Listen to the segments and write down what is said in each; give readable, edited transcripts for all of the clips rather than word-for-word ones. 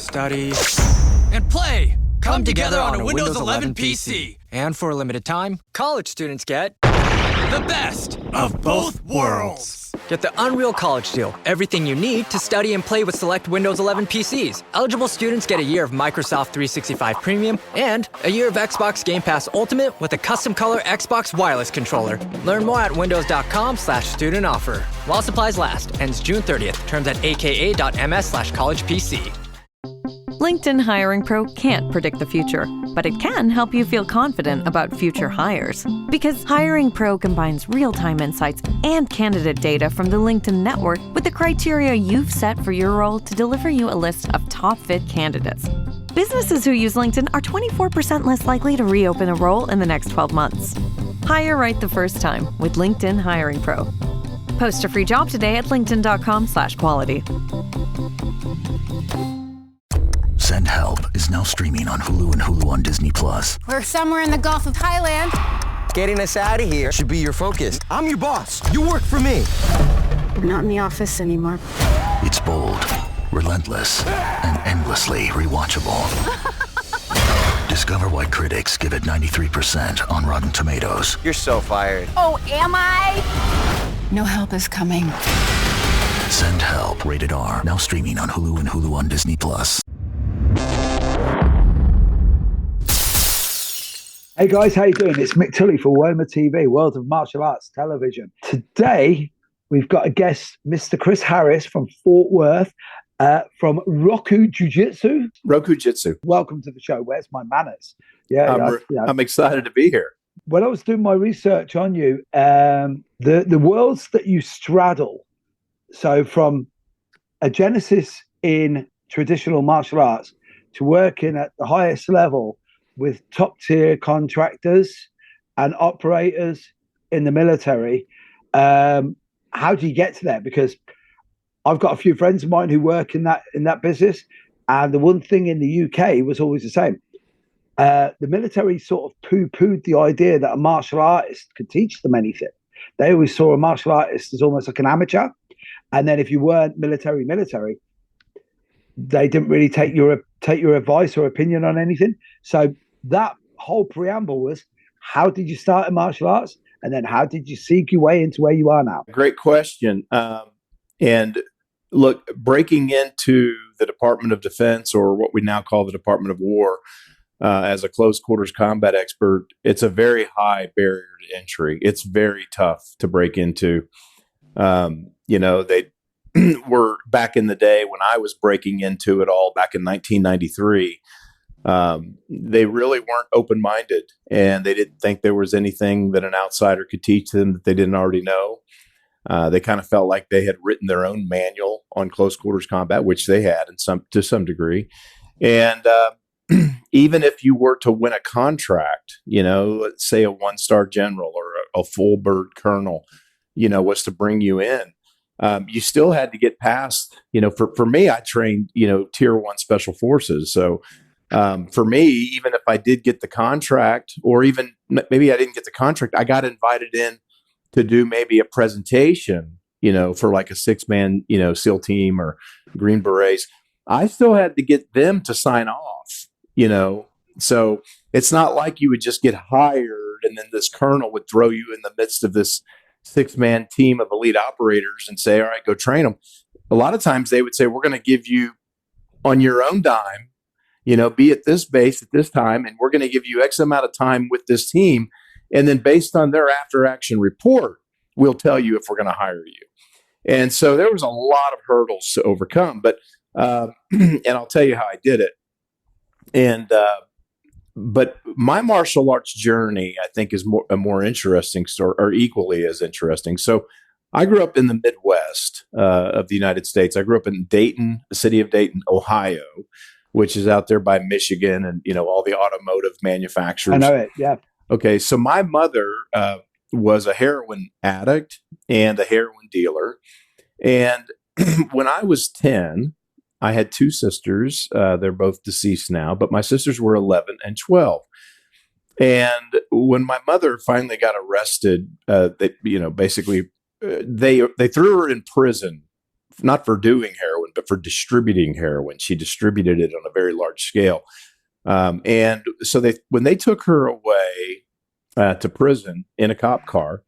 study, and play come together on a Windows 11 PC. And for a limited time, college students get The best of both worlds. Get the Unreal College Deal. Everything you need to study and play with select Windows 11 PCs. Eligible students get a year of Microsoft 365 Premium and a year of Xbox Game Pass Ultimate with a custom color Xbox wireless controller. Learn more at windows.com/student offer. While supplies last. Ends June 30th. Terms at aka.ms/collegepc. LinkedIn Hiring Pro can't predict the future, but it can help you feel confident about future hires. Because Hiring Pro combines real-time insights and candidate data from the LinkedIn network with the criteria you've set for your role to deliver you a list of top-fit candidates. Businesses who use LinkedIn are 24% less likely to reopen a role in the next 12 months. Hire right the first time with LinkedIn Hiring Pro. Post a free job today at linkedin.com/quality. Send Help is now streaming on Hulu and Hulu on Disney+. We're somewhere in the Gulf of Thailand. Getting us out of here should be your focus. I'm your boss. You work for me. We're not in the office anymore. It's bold, relentless, and endlessly rewatchable. Discover why critics give it 93% on Rotten Tomatoes. You're so fired. Oh, am I? No help is coming. Send Help, rated R, now streaming on Hulu and Hulu on Disney+. Hey guys, how you doing? It's Mick Tully for Woma TV, World of Martial Arts Television. Today, we've got a guest, Mr. Chris Harris from Fort Worth, from Roku Jiu-Jitsu. Roku Jitsu. Welcome to the show. Where's my manners? I'm excited to be here. When I was doing my research on you, the worlds that you straddle, so from a genesis in traditional martial arts to working at the highest level with top tier contractors and operators in the military. How do you get to that? Because I've got a few friends of mine who work in that business, and the one thing in the UK was always the same. The military sort of poo-pooed the idea that a martial artist could teach them anything. They always saw a martial artist as almost like an amateur, and then if you weren't military, they didn't really take your advice or opinion on anything. So that whole preamble was, how did you start in martial arts? And then how did you seek your way into where you are now? Great question. And look, breaking into the Department of Defense, or what we now call the Department of War, as a close quarters combat expert, it's a very high barrier to entry. It's very tough to break into. They were back in the day when I was breaking into it all back in 1993. They really weren't open-minded, and they didn't think there was anything that an outsider could teach them that they didn't already know. They kind of felt like they had written their own manual on close quarters combat, which they had to some degree. And even if you were to win a contract, let's say a one-star general or a full bird colonel, was to bring you in, you still had to get past, for me, I trained, tier 1 special forces. So for me, even if I did get the contract, or even maybe I didn't get the contract, I got invited in to do maybe a presentation, for like a 6-man, SEAL team or Green Berets. I still had to get them to sign off, so it's not like you would just get hired and then this colonel would throw you in the midst of this 6-man team of elite operators and say, all right, go train them. A lot of times they would say, we're going to give you on your own dime, be at this base at this time, and we're going to give you X amount of time with this team. And then based on their after action report, we'll tell you if we're going to hire you. And so there was a lot of hurdles to overcome, but, and I'll tell you how I did it. And, but my martial arts journey, I think, is a more interesting story, or equally as interesting. So I grew up in the Midwest of the United States. I grew up in Dayton, the city of Dayton, Ohio, which is out there by Michigan and, all the automotive manufacturers. I know it, yeah. Okay, so my mother was a heroin addict and a heroin dealer. And when I was 10, I had 2 sisters. They're both deceased now, but my sisters were 11 and 12. And when my mother finally got arrested, they threw her in prison not for doing heroin, but for distributing heroin. She distributed it on a very large scale. And so when they took her away to prison in a cop car,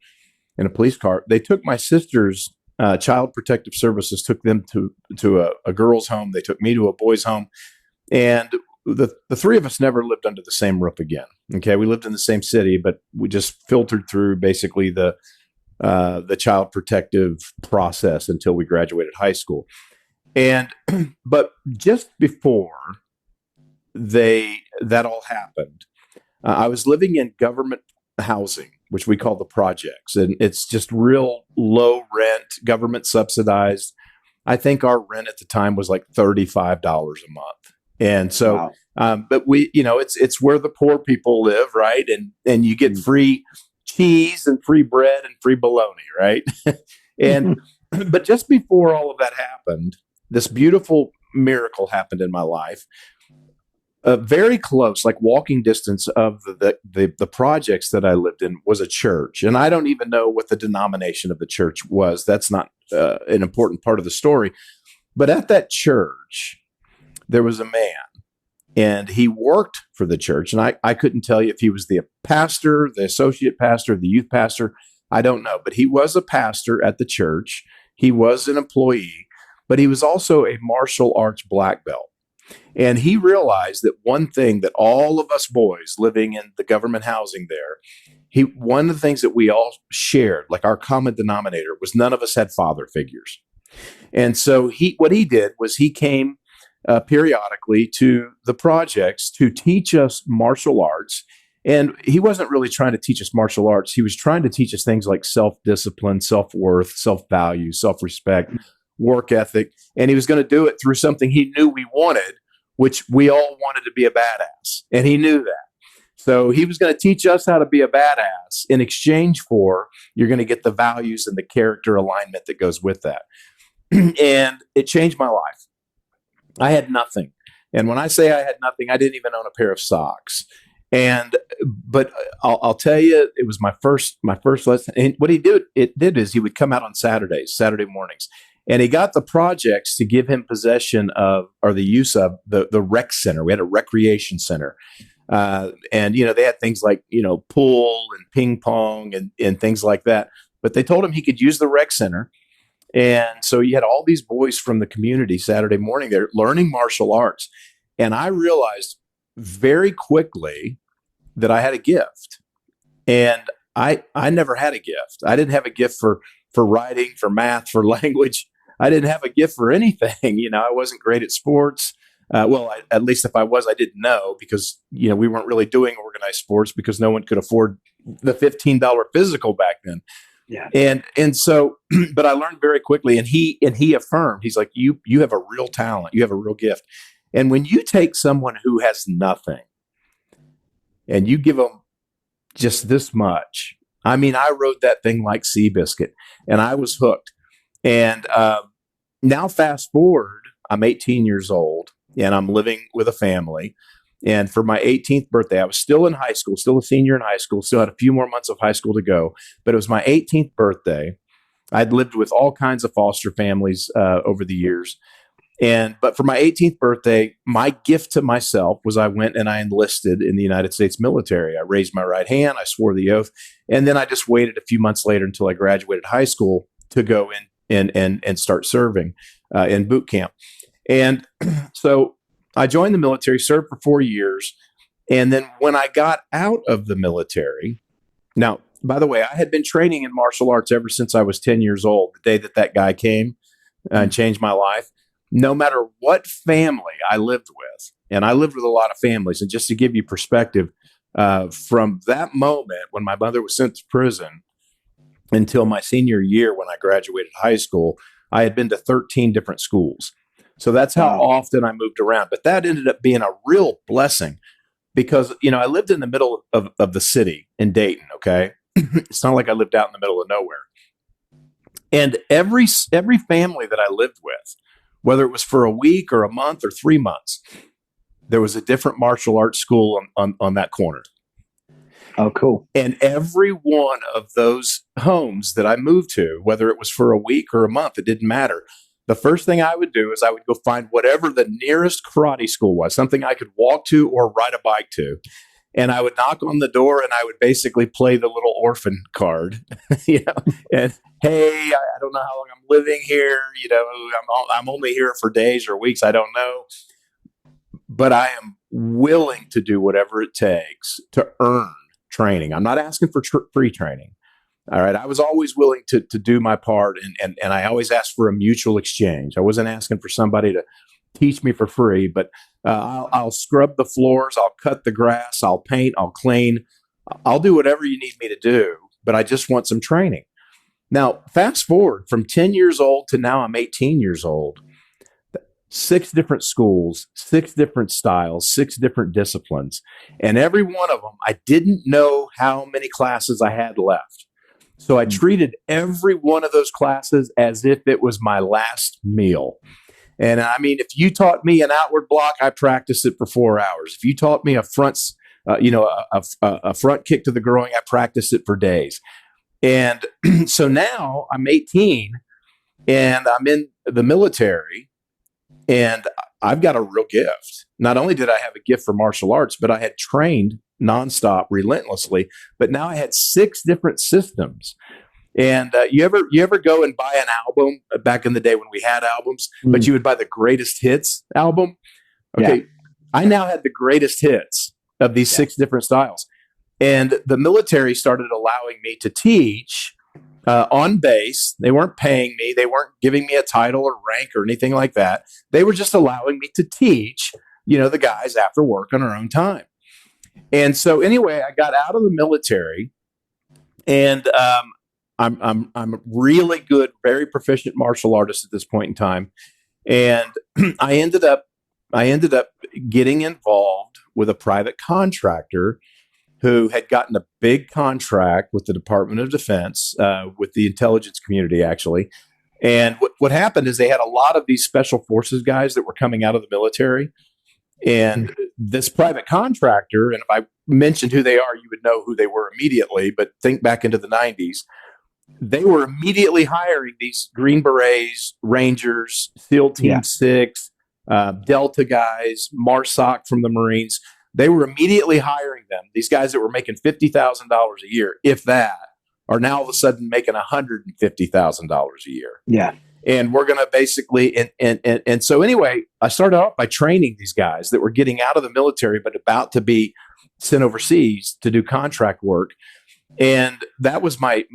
in a police car, they took my sister's Child Protective Services, took them to a girl's home. They took me to a boys' home. And the three of us never lived under the same roof again. Okay. We lived in the same city, but we just filtered through basically the child protective process until we graduated high school. And, but just before that all happened, I was living in government housing, which we call the projects. And it's just real low rent, government subsidized. I think our rent at the time was like $35 a month. And so, wow. But we, it's where the poor people live, right? And you get free cheese and free bread and free bologna, right? And, but just before all of that happened, this beautiful miracle happened in my life. Very close, like walking distance of the projects that I lived in was a church. And I don't even know what the denomination of the church was. That's not an important part of the story. But at that church, there was a man, and he worked for the church. And I couldn't tell you if he was the pastor, the associate pastor, the youth pastor. I don't know. But he was a pastor at the church. He was an employee, but he was also a martial arts black belt. And he realized that one thing that all of us boys living in the government housing there, one of the things that we all shared, like our common denominator, was none of us had father figures. And so what he did was he came periodically to the projects to teach us martial arts. And he wasn't really trying to teach us martial arts. He was trying to teach us things like self-discipline, self-worth, self-value, self-respect, work ethic. And he was going to do it through something he knew we wanted, which we all wanted to be a badass. And he knew that. So he was going to teach us how to be a badass in exchange for you're going to get the values and the character alignment that goes with that. And it changed my life. I had nothing. And when I say I had nothing, I didn't even own a pair of socks. But I'll tell you, it was my first lesson. And what he did is he would come out on Saturday mornings, and he got the projects to give him possession of, or the use of the rec center. We had a recreation center. And, they had things like, pool and ping pong and things like that. But they told him he could use the rec center. And so you had all these boys from the community Saturday morning, they're learning martial arts. And I realized very quickly that I had a gift. And I never had a gift. I didn't have a gift for writing, for math, for language. I didn't have a gift for anything. I wasn't great at sports. At least if I was, I didn't know, because, we weren't really doing organized sports because no one could afford the $15 physical back then. Yeah. And so, but I learned very quickly, and he affirmed, he's like, you have a real talent. You have a real gift. And when you take someone who has nothing and you give them just this much, I mean, I rode that thing like Seabiscuit, and I was hooked. And now fast forward, I'm 18 years old, and I'm living with a family. And for my 18th birthday, I was still in high school, still a senior in high school, still had a few more months of high school to go. But it was my 18th birthday. I'd lived with all kinds of foster families over the years. But for my 18th birthday, my gift to myself was I went and I enlisted in the United States military. I raised my right hand, I swore the oath, and then I just waited a few months later until I graduated high school to go in and start serving in boot camp. And so I joined the military, served for 4 years. And then when I got out of the military, now, by the way, I had been training in martial arts ever since I was 10 years old, the day that guy came and changed my life. No matter what family I lived with, and I lived with a lot of families, and just to give you perspective, from that moment when my mother was sent to prison until my senior year when I graduated high school, I had been to 13 different schools. So that's how often I moved around. But that ended up being a real blessing because, I lived in the middle of the city in Dayton, okay? It's not like I lived out in the middle of nowhere. And every family that I lived with, whether it was for a week or a month or 3 months, there was a different martial arts school on that corner. Oh, cool. And every one of those homes that I moved to, whether it was for a week or a month, it didn't matter. the first thing I would do is I would go find whatever the nearest karate school was, something I could walk to or ride a bike to. And I would knock on the door and I would basically play the little orphan card, and hey, I don't know how long I'm living here. I'm only here for days or weeks. I don't know. But I am willing to do whatever it takes to earn training. I'm not asking for free training. All right. I was always willing to do my part. And I always asked for a mutual exchange. I wasn't asking for somebody to teach me for free, but I'll scrub the floors. I'll cut the grass. I'll paint. I'll clean. I'll do whatever you need me to do, but I just want some training. Now, fast forward from 10 years old to now I'm 18 years old. 6 different schools, 6 different styles, 6 different disciplines. And every one of them, I didn't know how many classes I had left. So I treated every one of those classes as if it was my last meal. And I mean, if you taught me an outward block, I practiced it for 4 hours. If you taught me a front kick to the groin, I practiced it for days. And so now I'm 18 and I'm in the military and I've got a real gift. Not only did I have a gift for martial arts, but I had trained nonstop, relentlessly. But now I had 6 different systems. And you ever go and buy an album back in the day when we had albums, but you would buy the greatest hits album? Okay, yeah. I now had the greatest hits of these 6 different styles. And the military started allowing me to teach on base. They weren't paying me. They weren't giving me a title or rank or anything like that. They were just allowing me to teach, the guys after work on our own time. And so anyway, I got out of the military and I'm a really good, very proficient martial artist at this point in time. And I ended up getting involved with a private contractor who had gotten a big contract with the Department of Defense, with the intelligence community, actually. And what happened is they had a lot of these special forces guys that were coming out of the military. And this private contractor, and if I mentioned who they are, you would know who they were immediately, but think back into the 90s. They were immediately hiring these Green Berets, Rangers, SEAL Team 6, Delta guys, MARSOC from the Marines. They were immediately hiring them. These guys that were making $50,000 a year, if that, are now all of a sudden making $150,000 a year. Yeah. And we're going to basically, and so anyway, I started off by training these guys that were getting out of the military, but about to be sent overseas to do contract work. And that was my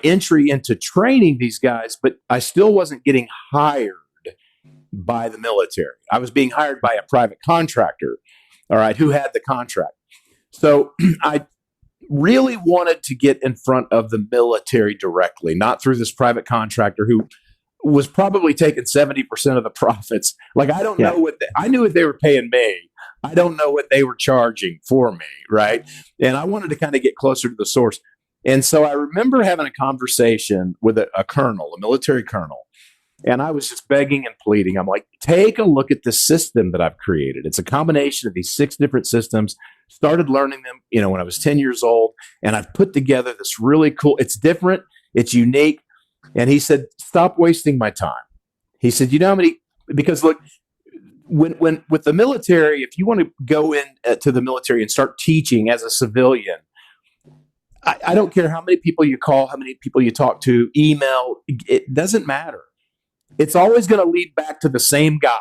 entry into training these guys, but I still wasn't getting hired by the military. I was being hired by a private contractor, all right, who had the contract. So I really wanted to get in front of the military directly, not through this private contractor who was probably taking 70% of the profits. Like, I don't know I knew what they were paying me. I don't know what they were charging for me, right? And I wanted to kind of get closer to the source. And so I remember having a conversation with a colonel, a military colonel, and I was just begging and pleading. I'm like, take a look at the system that I've created. It's a combination of these 6 different systems. Started learning them, when I was 10 years old, and I've put together this really cool, it's different, it's unique. And he said, stop wasting my time. He said, how many, because look, when with the military, if you want to go in to the military and start teaching as a civilian, I don't care how many people you call, how many people you talk to, email, it doesn't matter. It's always going to lead back to the same guy.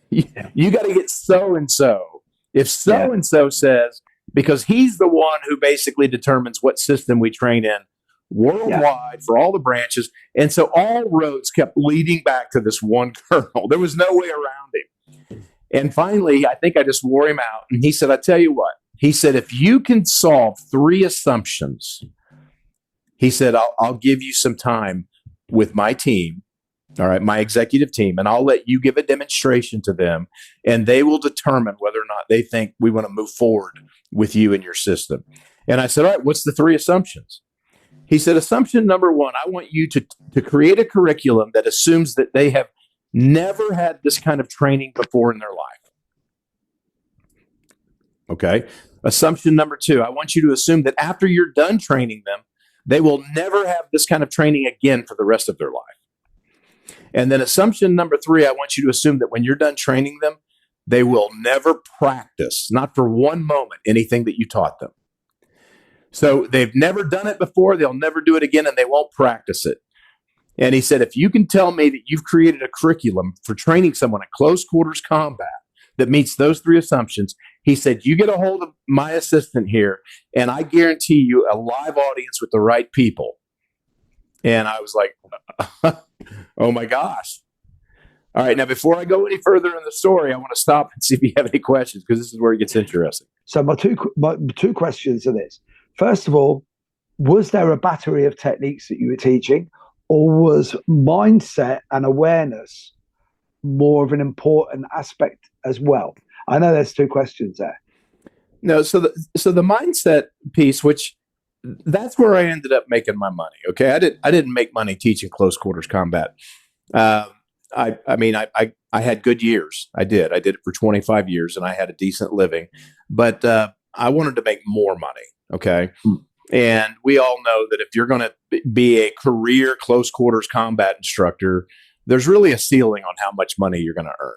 You got to get so-and-so. If so-and-so says, because he's the one who basically determines what system we train in worldwide for all the branches. And so all roads kept leading back to this one colonel. There was no way around him. And finally, I think I just wore him out. And he said, I tell you what, he said, if you can solve 3 assumptions, he said, I'll give you some time with my team. All right, my executive team, and I'll let you give a demonstration to them, and they will determine whether or not they think we want to move forward with you and your system. And I said, all right, what's the 3 assumptions? He said, assumption number 1, I want you to create a curriculum that assumes that they have never had this kind of training before in their life. Okay. Assumption number 2, I want you to assume that after you're done training them, they will never have this kind of training again for the rest of their life. And then assumption number 3, I want you to assume that when you're done training them, they will never practice, not for one moment, anything that you taught them. So they've never done it before, they'll never do it again, and they won't practice it. And he said, if you can tell me that you've created a curriculum for training someone in close quarters combat that meets those 3 assumptions, he said, you get a hold of my assistant here, and I guarantee you a live audience with the right people. And I was like, oh my gosh. All right, now before I go any further in the story, I want to stop and see if you have any questions, because this is where it gets interesting. So my two questions are this. First of all, was there a battery of techniques that you were teaching, or was mindset and awareness more of an important aspect as well? I know there's 2 questions there. No, so the mindset piece, which that's where I ended up making my money. Okay, I didn't make money teaching close quarters combat. I had good years. I did it for 25 years, and I had a decent living. But I wanted to make more money. Okay. And we all know that if you're going to be a career close quarters combat instructor, there's really a ceiling on how much money you're going to earn.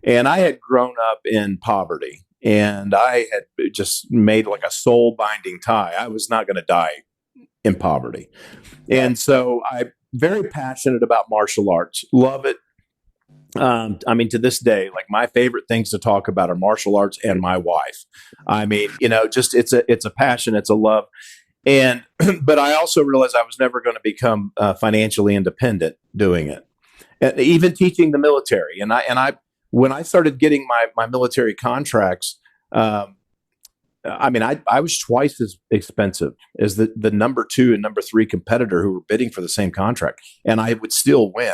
And I had grown up in poverty, and I had just made like a soul binding tie. I was not going to die in poverty. And so I'm very passionate about martial arts, love it. To this day, like my favorite things to talk about are martial arts and my wife. Just it's a passion, it's a love. And, but I also realized I was never going to become financially independent doing it. And even teaching the military. And I, when I started getting my military contracts, I was twice as expensive as the number 2 and number 3 competitor who were bidding for the same contract, and I would still win.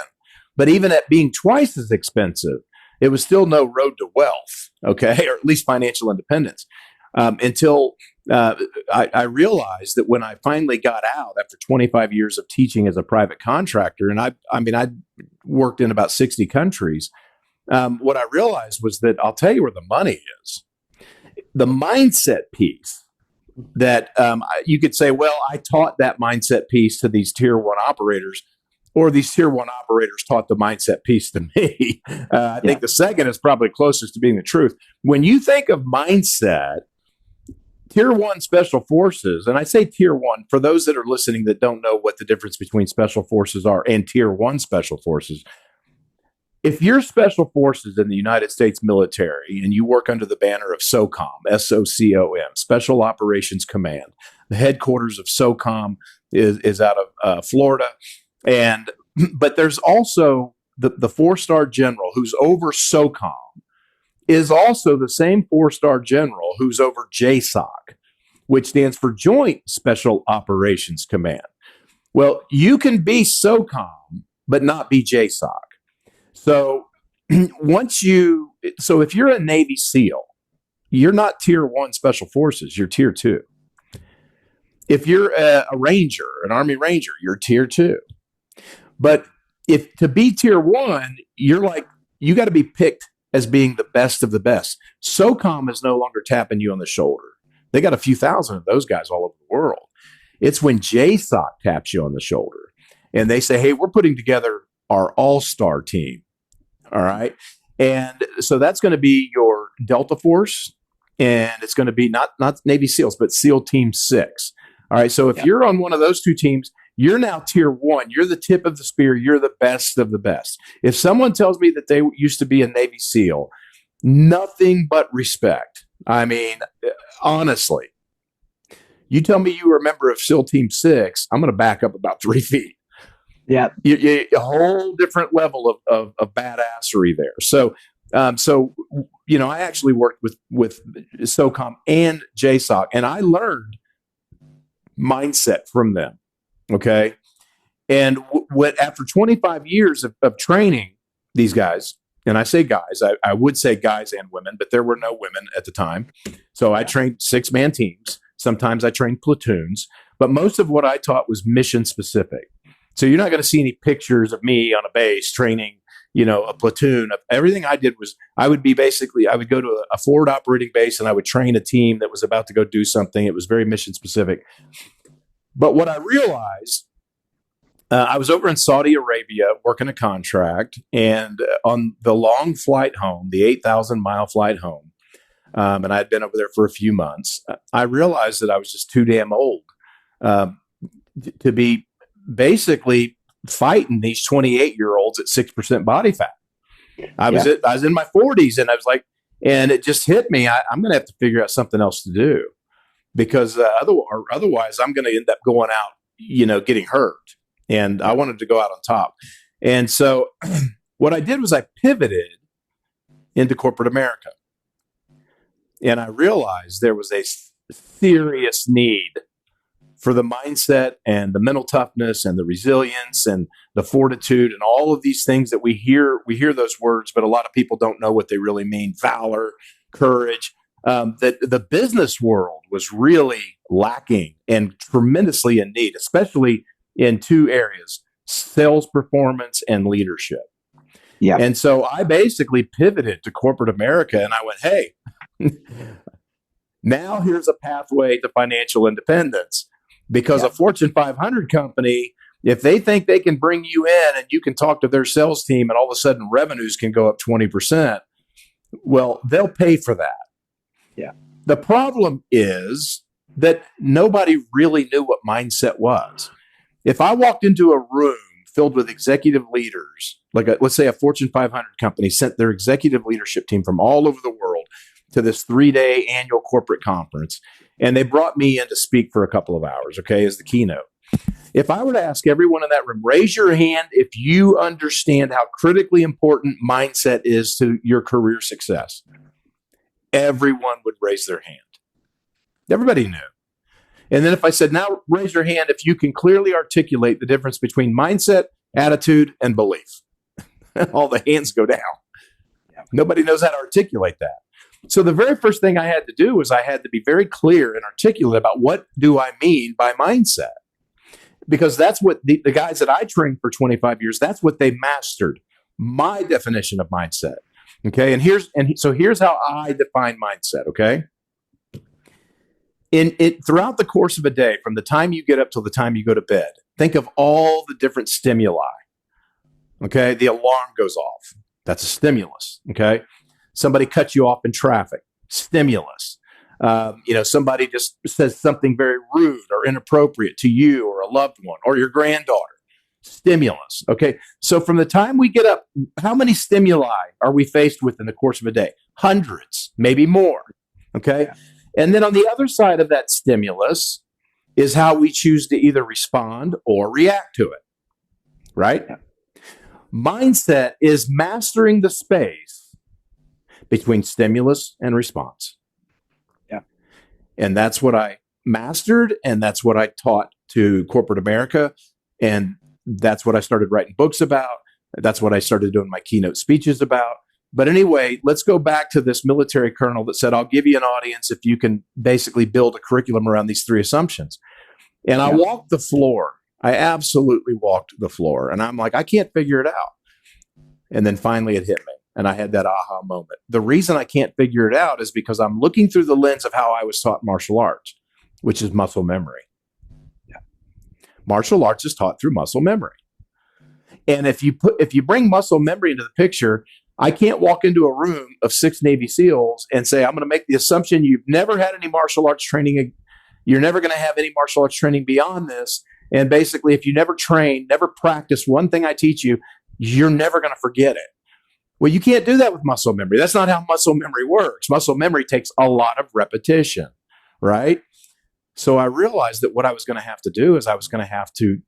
But even at being twice as expensive, it was still no road to wealth, okay, or at least financial independence, until I realized that when I finally got out after 25 years of teaching as a private contractor, and I worked in about 60 countries, what I realized was that I'll tell you where the money is. The mindset piece that you could say, well, I taught that mindset piece to these tier 1 operators, or these tier 1 operators taught the mindset piece to me. I think the second is probably closest to being the truth. When you think of mindset, tier 1 special forces, and I say tier 1 for those that are listening that don't know what the difference between special forces are and tier 1 special forces. If you're special forces in the United States military and you work under the banner of SOCOM, SOCOM, Special Operations Command, the headquarters of SOCOM is out of Florida. But there's also the 4-star general who's over SOCOM is also the same 4-star general who's over JSOC, which stands for Joint Special Operations Command. Well, you can be SOCOM, but not be JSOC. So if you're a Navy SEAL, you're not tier 1 special forces, you're tier 2. If you're a Ranger, an Army Ranger, you're tier 2. But if to be tier 1, you got to be picked as being the best of the best. SOCOM is no longer tapping you on the shoulder. They got a few thousand of those guys all over the world. It's when JSOC taps you on the shoulder and they say, hey, we're putting together our all-star team. All right. And so that's going to be your Delta Force, and it's going to be not Navy SEALs, but SEAL Team 6. All right. So if you're on one of those 2 teams, you're now tier 1. You're the tip of the spear. You're the best of the best. If someone tells me that they used to be a Navy SEAL, nothing but respect. I mean, honestly, you tell me you were a member of SEAL Team 6, I'm going to back up about 3 feet. Yeah. A whole different level of badassery there. So, I actually worked with SOCOM and JSOC, and I learned mindset from them. Okay. And after 25 years of training these guys, and I say guys, I would say guys and women, but there were no women at the time. So I trained 6-man teams. Sometimes I trained platoons, but most of what I taught was mission specific. So you're not going to see any pictures of me on a base training, a platoon. Everything I did was I would go to a forward operating base and I would train a team that was about to go do something. It was very mission specific. But what I realized I was over in Saudi Arabia working a contract, and on the long flight home, the 8,000-mile flight home, and I had been over there for a few months, I realized that I was just too damn old to be basically fighting these 28-year-olds at 6% body fat. I was in my 40s, and I was like, and it just hit me. I'm going to have to figure out something else to do, because otherwise I'm going to end up going out, getting hurt. And I wanted to go out on top. And so what I did was I pivoted into corporate America. And I realized there was a serious need for the mindset and the mental toughness and the resilience and the fortitude and all of these things that we hear those words, but a lot of people don't know what they really mean. Valor, courage, that the business world was really lacking and tremendously in need, especially in two areas: sales performance and leadership. Yeah. And so I basically pivoted to corporate America, and I went, hey, now here's a pathway to financial independence, because a Fortune 500 company, if they think they can bring you in and you can talk to their sales team and all of a sudden revenues can go up 20%, well, they'll pay for that. Yeah. The problem is that nobody really knew what mindset was. If I walked into a room filled with executive leaders, let's say a Fortune 500 company sent their executive leadership team from all over the world to this 3-day annual corporate conference, and they brought me in to speak for a couple of hours, as the keynote. If I were to ask everyone in that room, raise your hand if you understand how critically important mindset is to your career success, everyone would raise their hand. Everybody knew. And then if I said, now raise your hand if you can clearly articulate the difference between mindset, attitude, and belief, all the hands go down. Nobody knows how to articulate that. So the very first thing I had to do was I had to be very clear and articulate about what do I mean by mindset. Because that's what the guys that I trained for 25 years, that's what they mastered, my definition of mindset. Okay. So here's how I define mindset. Okay. Throughout the course of a day, from the time you get up till the time you go to bed, think of all the different stimuli. Okay. The alarm goes off. That's a stimulus. Okay. Somebody cuts you off in traffic. Stimulus. Somebody just says something very rude or inappropriate to you or a loved one or your granddaughter. Stimulus. Okay. So from the time we get up, how many stimuli are we faced with in the course of a day? Hundreds, maybe more. Okay. Yeah. And then on the other side of that stimulus is how we choose to either respond or react to it. Right? Yeah. Mindset is mastering the space between stimulus and response. Yeah. And that's what I mastered, and that's what I taught to corporate America. And that's what I started writing books about. That's what I started doing my keynote speeches about. But anyway, let's go back to this military colonel that said, I'll give you an audience if you can basically build a curriculum around these 3 assumptions. And I walked the floor. I absolutely walked the floor. And I'm like, I can't figure it out. And then finally it hit me. And I had that aha moment. The reason I can't figure it out is because I'm looking through the lens of how I was taught martial arts, which is muscle memory. Yeah. Martial arts is taught through muscle memory. And if you bring muscle memory into the picture, I can't walk into a room of 6 Navy SEALs and say, I'm going to make the assumption you've never had any martial arts training. You're never going to have any martial arts training beyond this. And basically, if you never train, never practice one thing I teach you, you're never going to forget it. Well, you can't do that with muscle memory. That's not how muscle memory works. Muscle memory takes a lot of repetition, right? So I realized that what I was going to have to do is I was going to have to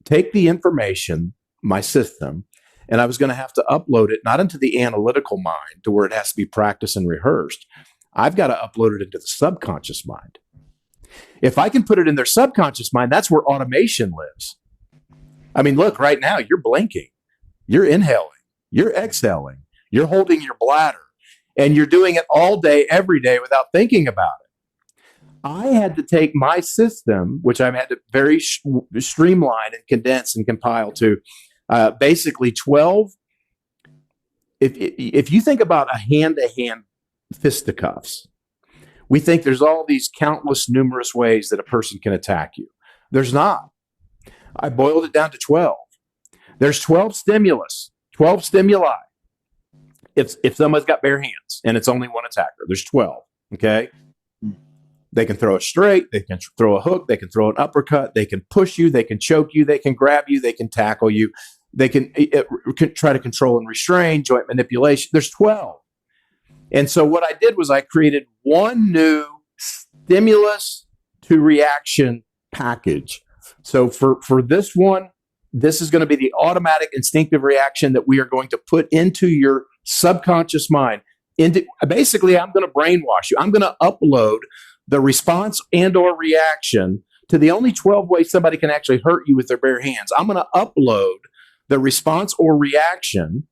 take the information, my system, and I was going to have to upload it not into the analytical mind to where it has to be practiced and rehearsed. I've got to upload it into the subconscious mind. If I can put it in their subconscious mind, that's where automation lives. I mean, look, right now, you're blinking, you're inhaling, you're exhaling, you're holding your bladder, and you're doing it all day, every day without thinking about it. I had to take my system, which I've had to very streamline and condense and compile to basically 12. If you think about a hand-to-hand fisticuffs, we think there's all these countless, numerous ways that a person can attack you. There's not. I boiled it down to 12. There's 12 stimuli. If someone's got bare hands and it's only one attacker, there's 12. Okay. They can throw a straight, they can throw a hook, they can throw an uppercut, they can push you, they can choke you, they can grab you, they can tackle you, they can try to control and restrain, joint manipulation. There's 12. And so what I did was I created one new stimulus to reaction package. So for this one, this is going to be the automatic instinctive reaction that we are going to put into your subconscious mind. Basically, I'm going to brainwash you. I'm going to upload the response and or reaction to the only 12 ways somebody can actually hurt you with their bare hands. I'm going to upload the response or reaction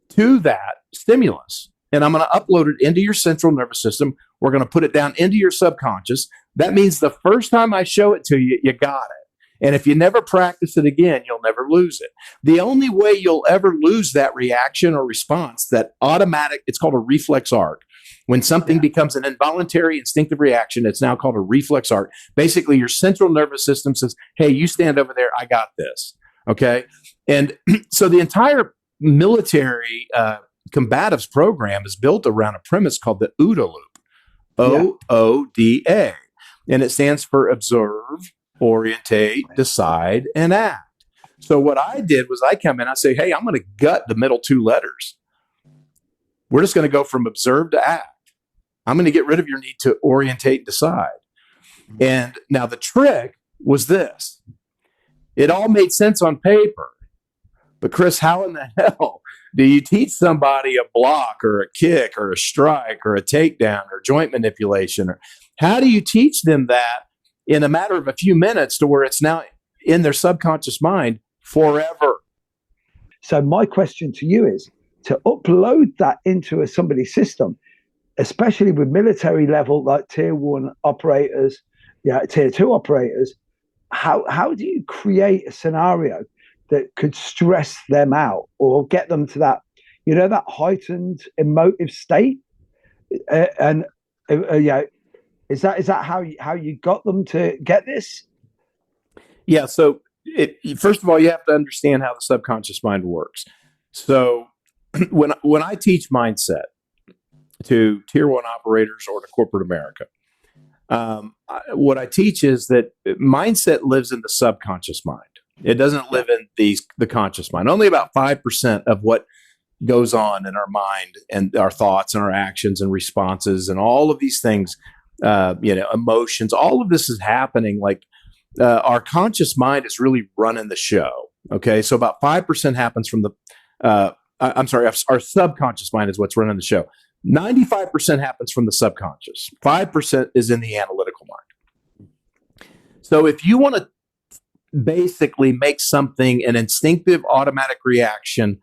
to that stimulus. And I'm going to upload it into your central nervous system. We're going to put it down into your subconscious. That means the first time I show it to you, you got it. And if you never practice it again, you'll never lose it. The only way you'll ever lose that reaction or response, that automatic, it's called a reflex arc. When something becomes an involuntary instinctive reaction, it's now called a reflex arc. Basically, your central nervous system says, hey, you stand over there, I got this. Okay? And so the entire military combatives program is built around a premise called the OODA loop. OODA. And it stands for observe, orientate, decide, and act. So what I did was I come in, I say, hey, I'm going to gut the middle two letters. We're just going to go from observe to act. I'm going to get rid of your need to orientate and decide. And now the trick was this. It all made sense on paper. But Chris, how in the hell do you teach somebody a block or a kick or a strike or a takedown or joint manipulation? Or how do you teach them that in a matter of a few minutes to where it's now in their subconscious mind forever? So my question to you is to upload that into somebody's system, especially with military level, like tier 1 operators, tier 2 operators. How do you create a scenario that could stress them out or get them to that, that heightened emotive state? Is that how you got them to get this? Yeah. So first of all, you have to understand how the subconscious mind works. So when I teach mindset to tier 1 operators or to corporate America, what I teach is that mindset lives in the subconscious mind. It doesn't live in the conscious mind. Only about 5% of what goes on in our mind and our thoughts and our actions and responses and all of these things, emotions, all of this is happening. Like our conscious mind is really running the show. Okay. So about 5% happens from our subconscious mind is what's running the show. 95% happens from the subconscious. 5% is in the analytical mind. So if you want to basically make something an instinctive automatic reaction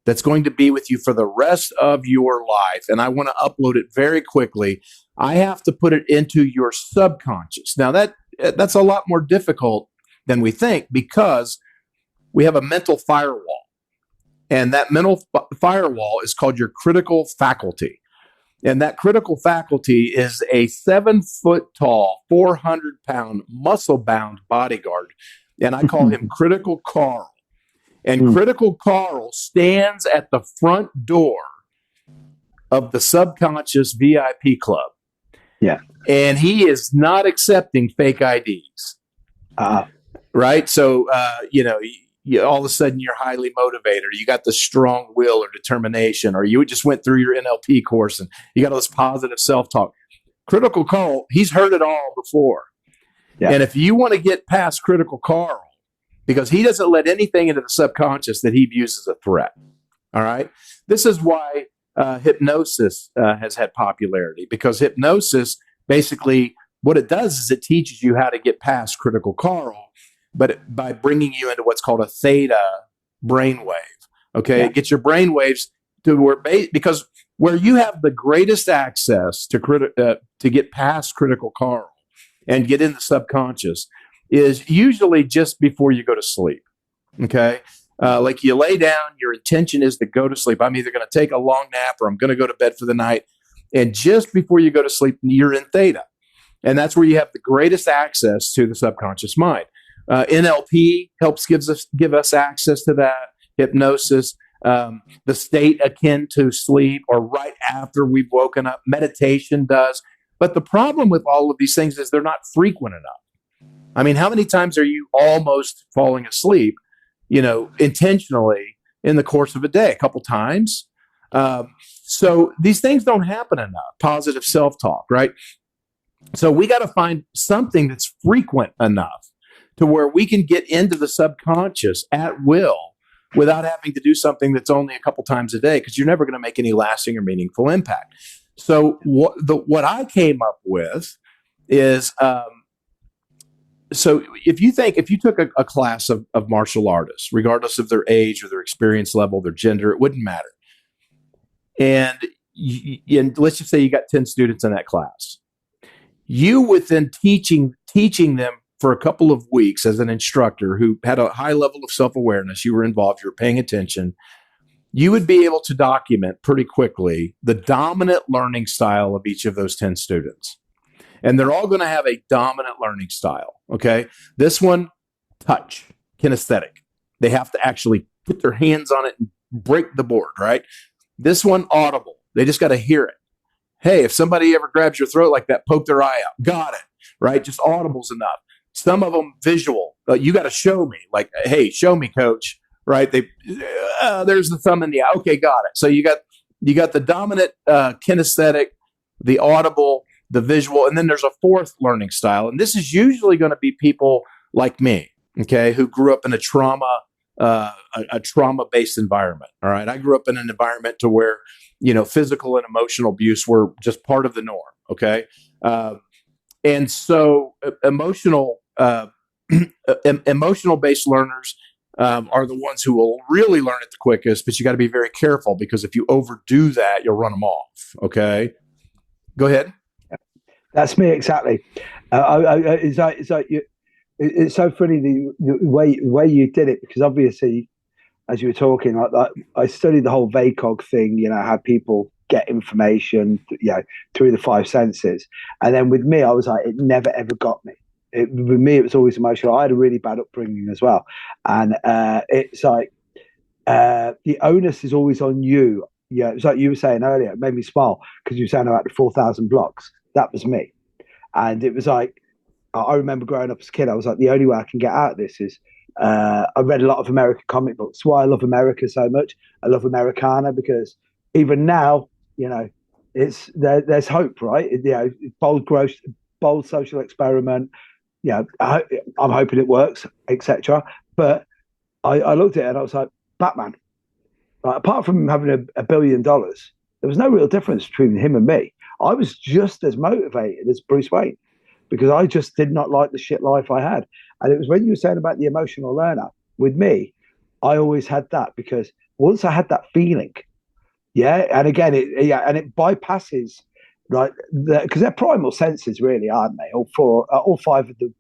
that's going to be with you for the rest of your life, and I want to upload it very quickly, I have to put it into your subconscious. Now that's a lot more difficult than we think because we have a mental firewall. And that mental firewall is called your critical faculty. And that critical faculty is a 7-foot-tall, 400-pound, muscle-bound bodyguard. And I call him Critical Carl. And Critical Carl stands at the front door of the subconscious VIP club. Yeah. And he is not accepting fake IDs. Right? So, all of a sudden you're highly motivated, or you got the strong will or determination, or you just went through your NLP course and you got all this positive self-talk. Critical Carl, he's heard it all before. Yeah. And if you want to get past Critical Carl, because he doesn't let anything into the subconscious that he views as a threat. All right. This is why hypnosis has had popularity, because hypnosis basically what it does is it teaches you how to get past Critical Carl, but by bringing you into what's called a theta brainwave. Okay. Yeah. It gets your brainwaves to where, because where you have the greatest access to get past Critical Carl and get in the subconscious is usually just before you go to sleep. Okay. Like you lay down, your intention is to go to sleep. I'm either going to take a long nap or I'm going to go to bed for the night. And just before you go to sleep, you're in theta. And that's where you have the greatest access to the subconscious mind. NLP helps give us access to that. Hypnosis, the state akin to sleep or right after we've woken up. Meditation does. But the problem with all of these things is they're not frequent enough. I mean, how many times are you almost falling asleep, intentionally in the course of a day? A couple times. So these things don't happen enough. Positive self-talk, right? So we got to find something that's frequent enough to where we can get into the subconscious at will without having to do something that's only a couple times a day, because you're never going to make any lasting or meaningful impact. So what I came up with is, so if you took a class of martial artists, regardless of their age or their experience level, their gender, it wouldn't matter. And let's just say you got 10 students in that class. You, within teaching them for a couple of weeks as an instructor who had a high level of self-awareness, you were involved, you were paying attention, you would be able to document pretty quickly the dominant learning style of each of those 10 students. And they're all going to have a dominant learning style, okay? This one, touch, kinesthetic. They have to actually put their hands on it and break the board, right? This one, audible. They just got to hear it. Hey, if somebody ever grabs your throat like that, poke their eye out. Got it, right? Just audible's enough. Some of them visual. You got to show me. Like, hey, show me, coach. Right? There's the thumb in the eye. Okay, got it. So you got the dominant kinesthetic, the audible, the visual, and then there's a fourth learning style. And this is usually going to be people like me, okay, who grew up in a trauma-based environment. All right. I grew up in an environment to where, physical and emotional abuse were just part of the norm. Okay. And so emotional based learners are the ones who will really learn it the quickest, but you got to be very careful, because if you overdo that, you'll run them off. Okay. Go ahead. That's me. Exactly. It's so funny the way you did it, because obviously, as you were talking, I studied the whole VACOG thing, how people get information, through the five senses. And then with me, I was like, it never, ever got me. With me, it was always emotional. I had a really bad upbringing as well. And it's like the onus is always on you. Yeah, it's like you were saying earlier, it made me smile because you were saying about the 4,000 blocks. That was me. And it was like, I remember growing up as a kid, I was like, the only way I can get out of this is I read a lot of American comic books. That's why I love America so much. I love Americana, because even now, it's there's hope, right? Bold growth, bold social experiment. I'm hoping it works, etc. But I looked at it and I was like, Batman. Like, apart from having $1 billion, there was no real difference between him and me. I was just as motivated as Bruce Wayne, because I just did not like the shit life I had. And it was when you were saying about the emotional learner, with me, I always had that, because once I had that feeling, and again, it bypasses, like, because they're primal senses, really, aren't they? All five of the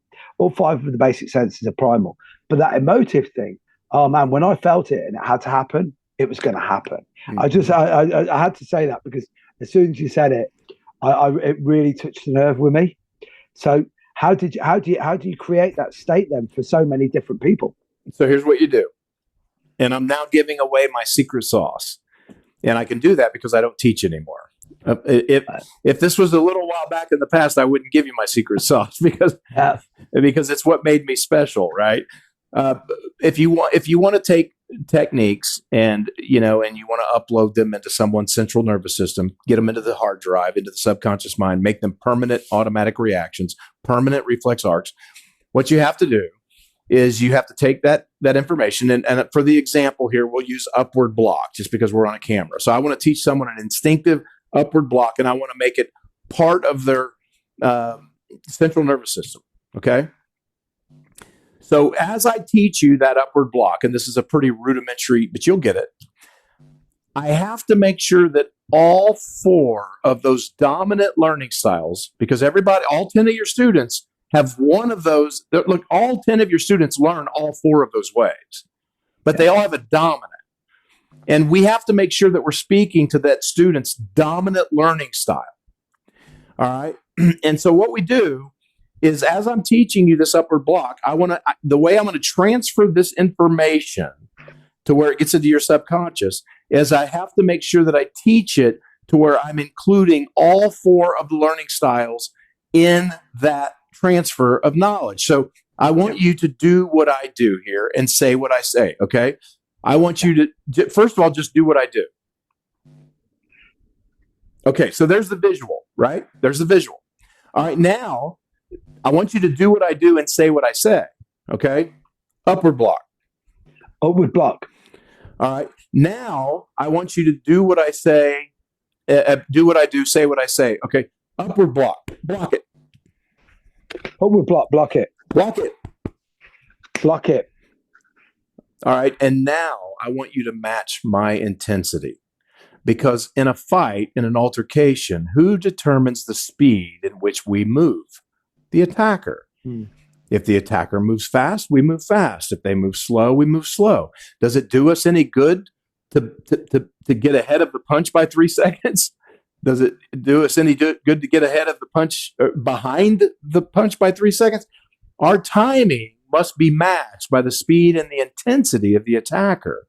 basic senses are primal. But that emotive thing, oh man, when I felt it and it had to happen, it was going to happen. Mm-hmm. I had to say that, because as soon as you said it, it really touched the nerve with me. So how do you create that state then for so many different people? So here's what you do. And I'm now giving away my secret sauce. And I can do that because I don't teach anymore. If this was a little while back in the past, I wouldn't give you my secret sauce because it's what made me special, right? If you want to take techniques and you want to upload them into someone's central nervous system, get them into the hard drive, into the subconscious mind, make them permanent automatic reactions, permanent reflex arcs, what you have to do is you have to take that information and for the example here, we'll use upward block just because we're on a camera. So I want to teach someone an instinctive upward block, and I want to make it part of their central nervous system. Okay. So as I teach you that upward block, and this is a pretty rudimentary, but you'll get it, I have to make sure that all 4 of those dominant learning styles, because all 10 of your students have one of those. Look, all 10 of your students learn all 4 of those ways, but they all have a dominant. And we have to make sure that we're speaking to that student's dominant learning style. All right. And so what we do is as I'm teaching you this upward block, the way I'm going to transfer this information to where it gets into your subconscious is I have to make sure that I teach it to where I'm including all 4 of the learning styles in that transfer of knowledge. So I want you to do what I do here and say what I say, okay? I want you to, first of all, just do what I do. Okay, so there's the visual, right? There's the visual. All right, now I want you to do what I do and say what I say, okay? Upward block. Upward block. All right, now I want you to do what I say, do what I do, say what I say, okay? Upward block. Block it. Upward block. Block it. Block it. Block it. All right, and now I want you to match my intensity. Because in a fight, in an altercation, who determines the speed in which we move? The attacker. If the attacker moves fast, we move fast. If they move slow, we move slow. Does it do us any good to get ahead of the punch by 3 seconds? Does it do us any good to get ahead of the punch, behind the punch by 3 seconds? Our timing must be matched by the speed and the intensity of the attacker,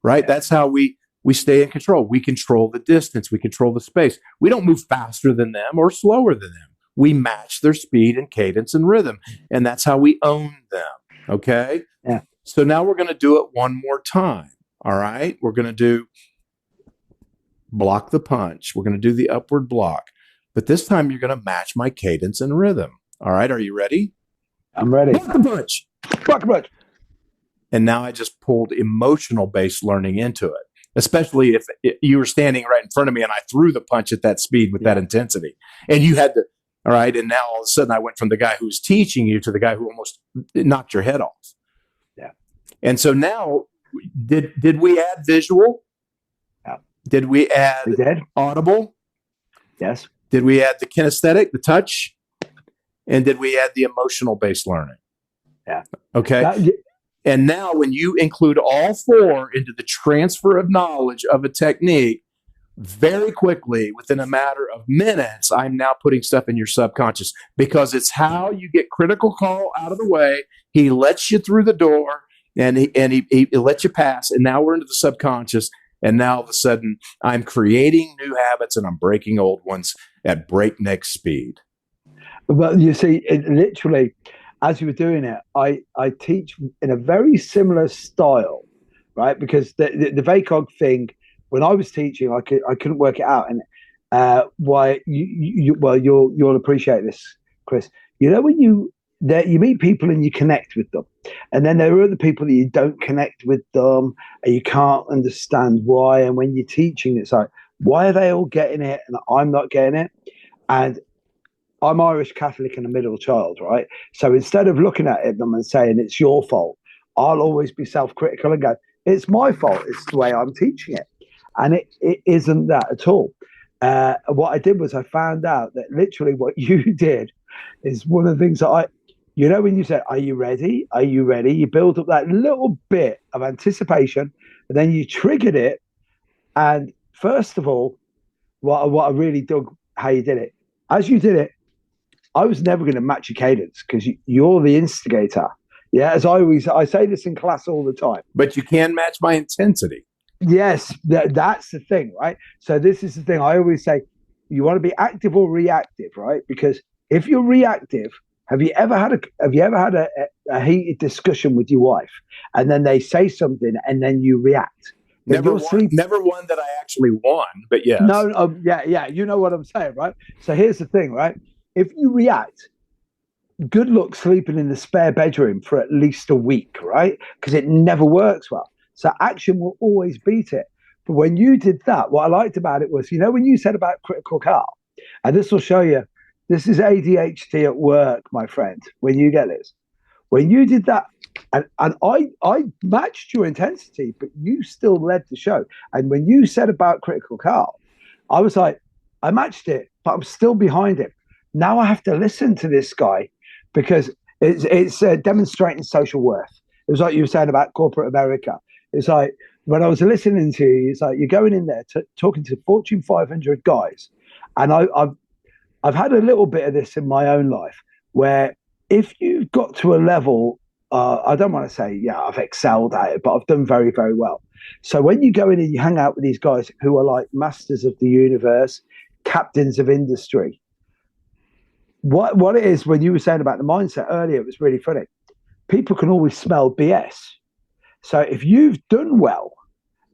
right? That's how we stay in control. We control the distance. We control the space. We don't move faster than them or slower than them. We match their speed and cadence and rhythm. And that's how we own them. Okay? Yeah. So now we're going to do it one more time. All right? We're going to do block the punch. We're going to do the upward block. But this time you're going to match my cadence and rhythm. All right? Are you ready? I'm ready. Block the punch. Block the punch. And now I just pulled emotional-based learning into it. Especially if you were standing right in front of me and I threw the punch at that speed with that intensity. And you had to, all right, and now all of a sudden I went from the guy who was teaching you to the guy who almost knocked your head off. Yeah. And so now, did we add visual? Yeah. Did we add audible? Yes. Did we add the kinesthetic, the touch? And did we add the emotional-based learning? Yeah. Okay. And now when you include all 4 into the transfer of knowledge of a technique, very quickly, within a matter of minutes, I'm now putting stuff in your subconscious because it's how you get critical call out of the way. He lets you through the door and he lets you pass. And now we're into the subconscious. And now all of a sudden I'm creating new habits and I'm breaking old ones at breakneck speed. Well, you see, literally, as you were doing it, I teach in a very similar style, right? Because the VACOG thing, when I was teaching, I couldn't work it out. And why you'll appreciate this, Chris. You know, when you meet people and you connect with them, and then there are other people that you don't connect with them, and you can't understand why. And when you're teaching, it's like, why are they all getting it and I'm not getting it? And I'm Irish Catholic and a middle child, right? So instead of looking at them and saying it's your fault, I'll always be self-critical and go, it's my fault. It's the way I'm teaching it. And it isn't that at all. What I did was I found out that literally what you did is one of the things that when you said, are you ready? Are you ready? You build up that little bit of anticipation and then you triggered it. And first of all, what I really dug how you did it, as you did it, I was never going to match your cadence because you're the instigator. Yeah, as I say this in class all the time. But you can match my intensity. Yes, that's the thing, right? So this is the thing. I always say, you want to be active or reactive, right? Because if you're reactive, have you ever had a heated discussion with your wife, and then they say something, and then you react? Never one that I actually won, but yes. No, yeah. You know what I'm saying, right? So here's the thing, right? If you react, good luck sleeping in the spare bedroom for at least a week, right? Because it never works well. So action will always beat it. But when you did that, what I liked about it was, when you said about critical call, and this will show you, this is ADHD at work, my friend, when you get this. When you did that, and I matched your intensity, but you still led the show. And when you said about critical call, I was like, I matched it, but I'm still behind him. Now I have to listen to this guy because it's demonstrating social worth. It was like you were saying about corporate America. It's like when I was listening to you, it's like you're going in there talking to Fortune 500 guys. And I've had a little bit of this in my own life where if you've got to a level, I don't want to say, yeah, I've excelled at it, but I've done very, very well. So when you go in and you hang out with these guys who are like masters of the universe, captains of industry, what it is, when you were saying about the mindset earlier, it was really funny. People can always smell BS. So if you've done well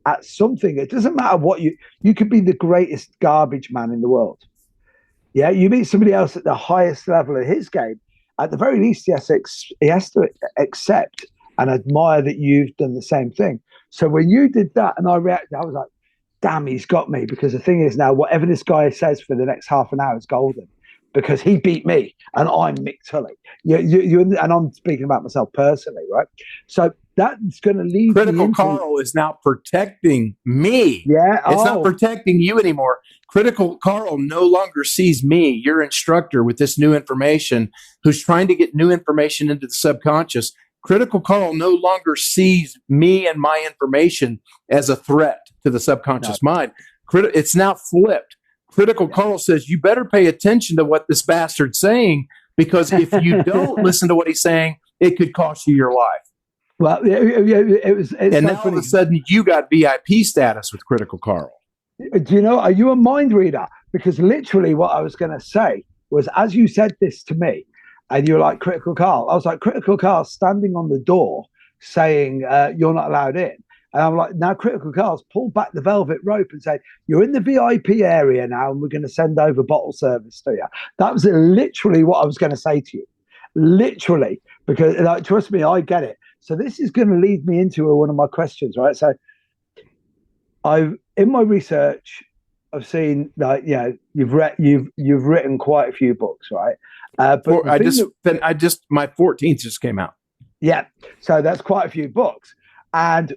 at something, it doesn't matter what you could be the greatest garbage man in the world. Yeah, you meet somebody else at the highest level of his game. At the very least, he has to accept and admire that you've done the same thing. So when you did that and I reacted, I was like, damn, he's got me. Because the thing is now, whatever this guy says for the next half an hour is golden. Because he beat me and I'm Mick Tully. And I'm speaking about myself personally, right? So that's going to lead Critical Carl is now protecting me. Yeah. It's not protecting you anymore. Critical Carl no longer sees me, your instructor, with this new information, who's trying to get new information into the subconscious. Critical Carl no longer sees me and my information as a threat to the subconscious mind. It's now flipped. Critical Carl says, you better pay attention to what this bastard's saying, because if you don't listen to what he's saying, it could cost you your life. Well, it was. And now all of a sudden, you got VIP status with Critical Carl. Do you know, are you a mind reader? Because literally what I was going to say was, as you said this to me, and you were like, Critical Carl, I was like, Critical Carl standing on the door saying, you're not allowed in. And I'm like, now Critical Carl's pulled back the velvet rope and said, you're in the VIP area now, and we're going to send over bottle service to you. That was literally what I was going to say to you. Literally. Because, like, trust me, I get it. So this is going to lead me into one of my questions, right? So in my research, I've seen, like, you know, you've written quite a few books, right? But my 14th just came out. Yeah. So that's quite a few books. And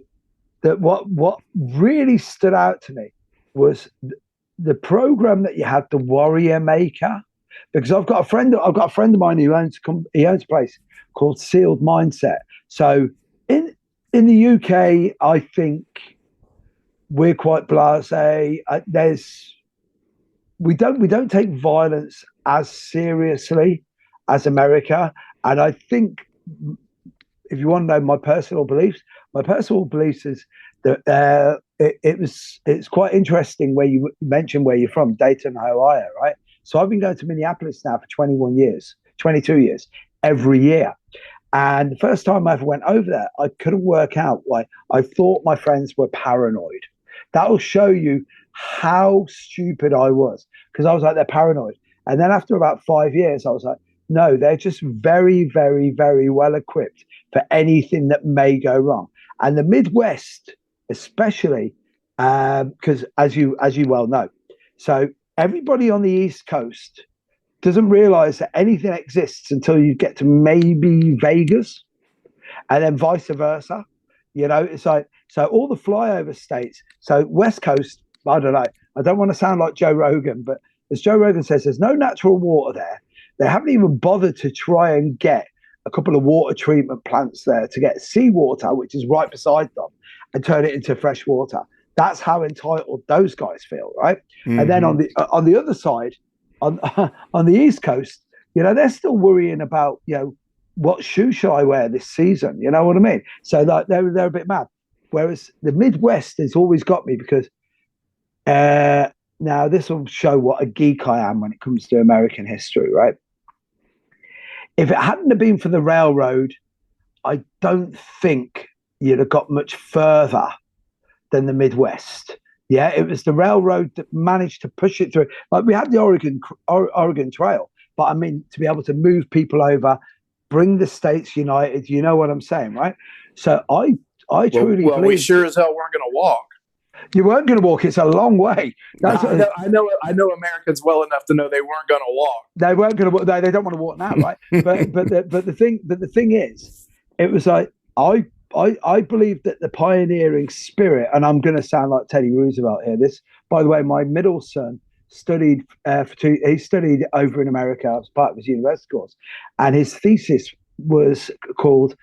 that what really stood out to me was the program that you had, the Warrior Maker, because I've got a friend of mine who owns a place called Sealed Mindset. So in the UK, I think we're quite blasé. We don't take violence as seriously as America, and I think, if you want to know my personal beliefs is that it's quite interesting where you mentioned where you're from, Dayton, Ohio, right? So I've been going to Minneapolis now for 22 years, every year. And the first time I ever went over there, I couldn't work out why. I thought my friends were paranoid. That will show you how stupid I was, because I was like, they're paranoid. And then after about 5 years, I was like, no, they're just very, very, very well equipped for anything that may go wrong. And the Midwest, especially, because as you well know, so everybody on the East Coast doesn't realize that anything exists until you get to maybe Vegas, and then vice versa. You know, it's like, so all the flyover states. So West Coast, I don't know. I don't want to sound like Joe Rogan, but as Joe Rogan says, there's no natural water there. They haven't even bothered to try and get a couple of water treatment plants there to get seawater, which is right beside them, and turn it into fresh water. That's how entitled those guys feel, right? Mm-hmm. And then on the other side, on the East Coast, you know, they're still worrying about, you know, what shoe shall I wear this season? You know what I mean? So like, they're a bit mad. Whereas the Midwest has always got me, because now this will show what a geek I am when it comes to American history, right? If it hadn't have been for the railroad, I don't think you'd have got much further than the Midwest. Yeah, it was the railroad that managed to push it through. Like, we had the Oregon Trail, but I mean, to be able to move people over, bring the states united, you know what I'm saying, right? So I truly believe we sure as hell weren't going to walk. You weren't going to walk. It's a long way. I know Americans well enough to know they weren't going to walk. They weren't going to walk. They don't want to walk now, right? but the thing is, it was like, I believe that the pioneering spirit, and I'm going to sound like Teddy Roosevelt here. This, by the way, my middle son studied he studied over in America as part of his university course, and his thesis was called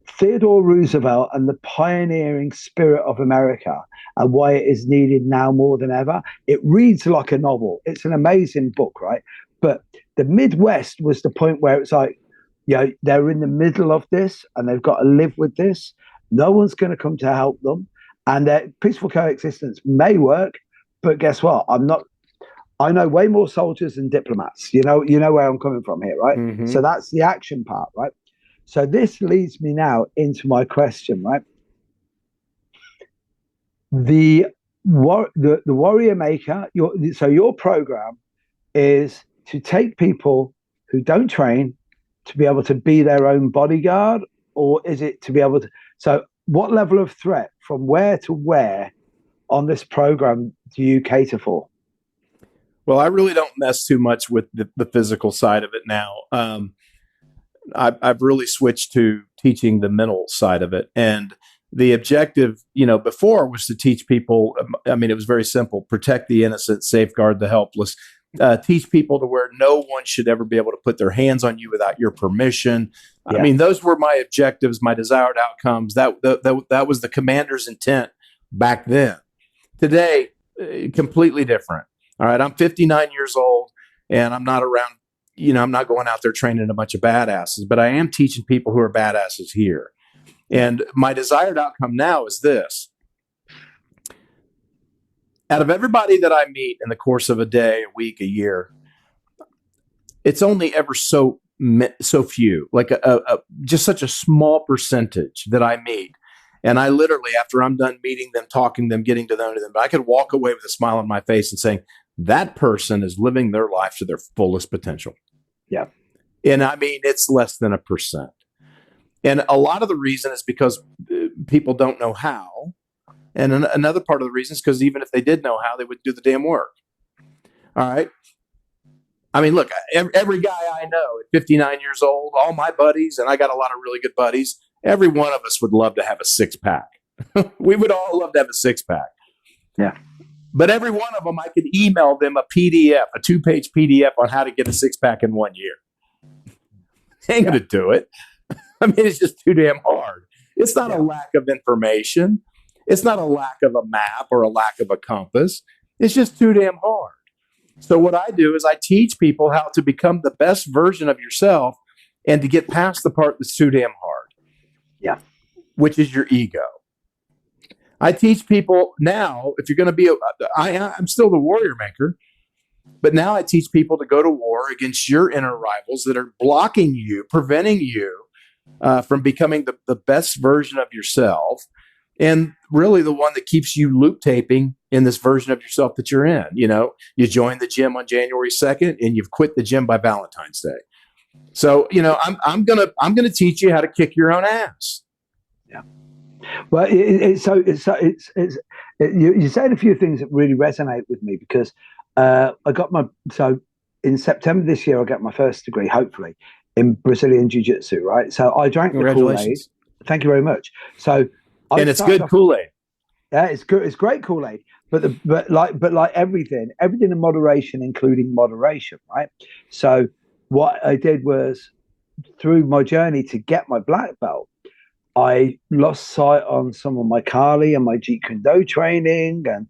Theodore Roosevelt and the pioneering spirit of America and why it is needed now more than ever. It reads like a novel. It's an amazing book, right? But the Midwest was the point where it's like, they're in the middle of this and they've got to live with this. No one's going to come to help them. And their peaceful coexistence may work, but guess what? I know way more soldiers than diplomats. You know where I'm coming from here, right? Mm-hmm. So that's the action part, right? So this leads me now into my question, right? The warrior maker, your program is to take people who don't train to be able to be their own bodyguard, or is it to be able to? So what level of threat from where to where on this program do you cater for? Well, I really don't mess too much with the physical side of it now. I've really switched to teaching the mental side of it. And the objective, before was to teach people, it was very simple: protect the innocent, safeguard the helpless, teach people to where no one should ever be able to put their hands on you without your permission. Yeah. Those were my objectives, my desired outcomes. That was the commander's intent back then. Today, completely different. All right, I'm 59 years old and I'm not around, I'm not going out there training a bunch of badasses, but I am teaching people who are badasses here. And my desired outcome now is this. Out of everybody that I meet in the course of a day, a week, a year, it's only ever so few, like just such a small percentage that I meet. And I literally, after I'm done meeting them, talking to them, getting to know them, I could walk away with a smile on my face and saying, that person is living their life to their fullest potential. Yeah. And it's less than 1%. And a lot of the reason is because people don't know how. And another part of the reason is because even if they did know how, they wouldn't do the damn work. All right. Look, every guy I know at 59 years old, all my buddies, and I got a lot of really good buddies, every one of us would love to have a 6-pack. We would all love to have a 6-pack. Yeah. But every one of them, I could email them a PDF, a 2-page PDF on how to get a 6-pack in 1 year. Ain't going to do it. It's just too damn hard. It's not a lack of information. It's not a lack of a map or a lack of a compass. It's just too damn hard. So what I do is I teach people how to become the best version of yourself and to get past the part that's too damn hard. Yeah. Which is your ego. I teach people now, if you're going to be, I'm still the warrior maker, but now I teach people to go to war against your inner rivals that are blocking you, preventing you from becoming the best version of yourself. And really the one that keeps you loop taping in this version of yourself that you're in. You joined the gym on January 2nd and you've quit the gym by Valentine's Day. So, I'm going to teach you how to kick your own ass. Yeah. Well, you said a few things that really resonate with me because in September this year, I got my first degree, hopefully, in Brazilian Jiu-Jitsu, right? So I drank the Kool-Aid. Thank you very much. So, it's good Kool-Aid. Yeah, it's good. It's great Kool-Aid. But like everything in moderation, including moderation, right? So what I did was, through my journey to get my black belt, I lost sight on some of my Kali and my Jeet Kune Do training and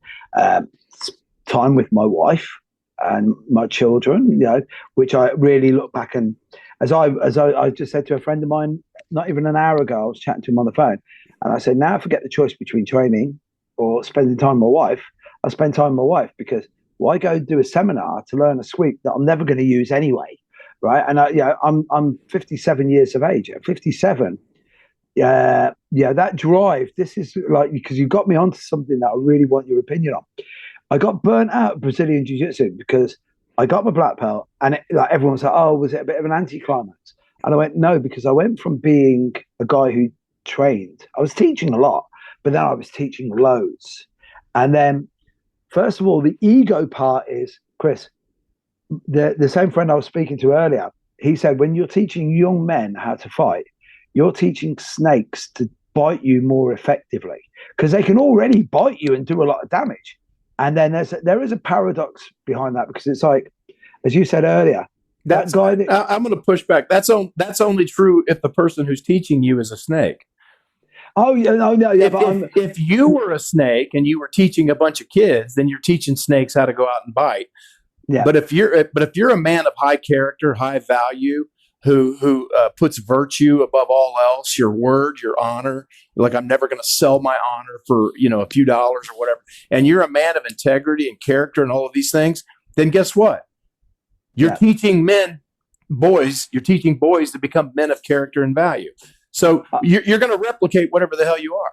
time with my wife and my children, which I really look back and as I just said to a friend of mine, not even an hour ago, I was chatting to him on the phone and I said, now forget the choice between training or spending time with my wife. I spend time with my wife because why go do a seminar to learn a sweep that I'm never going to use anyway, right? And I'm 57 years of age. At 57, that drive. This is like because you got me onto something that I really want your opinion on. I got burnt out of Brazilian Jiu-Jitsu because I got my black belt, and everyone's like, "Oh, was it a bit of an anticlimax?" And I went, "No," because I went from being a guy who trained. I was teaching a lot, but then I was teaching loads. And then, first of all, the ego part is, Chris, the same friend I was speaking to earlier, he said, when you're teaching young men how to fight, you're teaching snakes to bite you more effectively because they can already bite you and do a lot of damage. And then there is a paradox behind that because it's like, as you said earlier, That guy. I'm going to push back. That's only true if the person who's teaching you is a snake. Oh yeah, no, yeah. If you were a snake and you were teaching a bunch of kids, then you're teaching snakes how to go out and bite. Yeah. But if you're a man of high character, high value, who puts virtue above all else, your word, your honor, like I'm never going to sell my honor for a few dollars or whatever, and you're a man of integrity and character and all of these things, then guess what? You're teaching boys to become men of character and value. So you're going to replicate whatever the hell you are.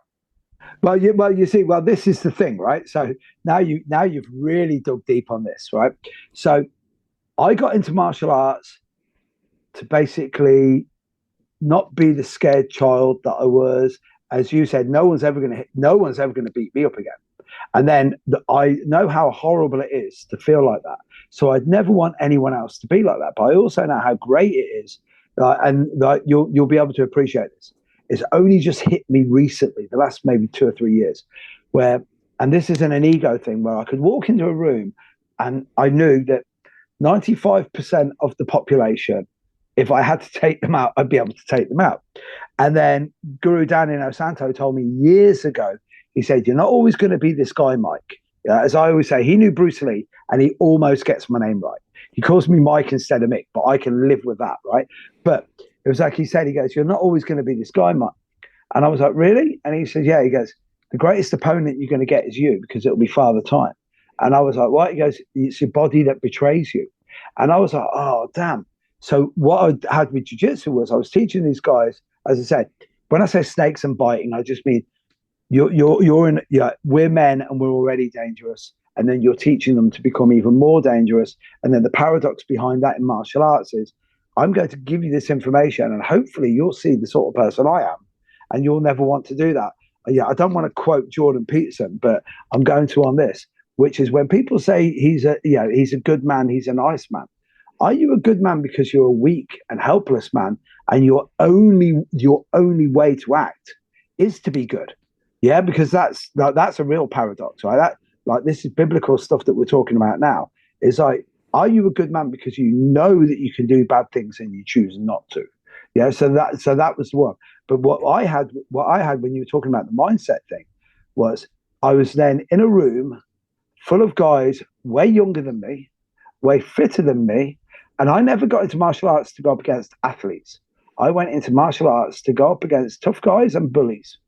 Well, you see, this is the thing, right? So now you've really dug deep on this, right? So I got into martial arts to basically not be the scared child that I was. As you said, no one's ever going to beat me up again. And then I know how horrible it is to feel like that. So I'd never want anyone else to be like that. But I also know how great it is. And you'll be able to appreciate this. It's only just hit me recently, the last maybe 2 or 3 years, and this isn't an ego thing, where I could walk into a room and I knew that 95% of the population, if I had to take them out, I'd be able to take them out. And then Guru Danino Santo told me years ago, he said, you're not always going to be this guy, Mike. As I always say, he knew Bruce Lee and he almost gets my name right. He calls me Mike instead of Mick, but I can live with that, right? But it was like he said, he goes, you're not always going to be this guy, Mike. And I was like, really? And he said, yeah. He goes, the greatest opponent you're going to get is you, because it'll be Father Time. And I was like, what? He goes, it's your body that betrays you. And I was like, oh, damn. So what I had with jiu-jitsu was I was teaching these guys, as I said, when I say snakes and biting, I just mean we're men and we're already dangerous. And then you're teaching them to become even more dangerous. And then the paradox behind that in martial arts is I'm going to give you this information and hopefully you'll see the sort of person I am and you'll never want to do that. Yeah, I don't want to quote Jordan Peterson, but I'm going to on this, which is when people say he's a good man, he's a nice man. Are you a good man because you're a weak and helpless man and your only way to act is to be good? Yeah, because that's a real paradox, right? Like this is biblical stuff that we're talking about now. It's like, are you a good man because you know that you can do bad things and you choose not to? Yeah, so that was the one. But what I had when you were talking about the mindset thing was I was then in a room full of guys way younger than me, way fitter than me, and I never got into martial arts to go up against athletes. I went into martial arts to go up against tough guys and bullies.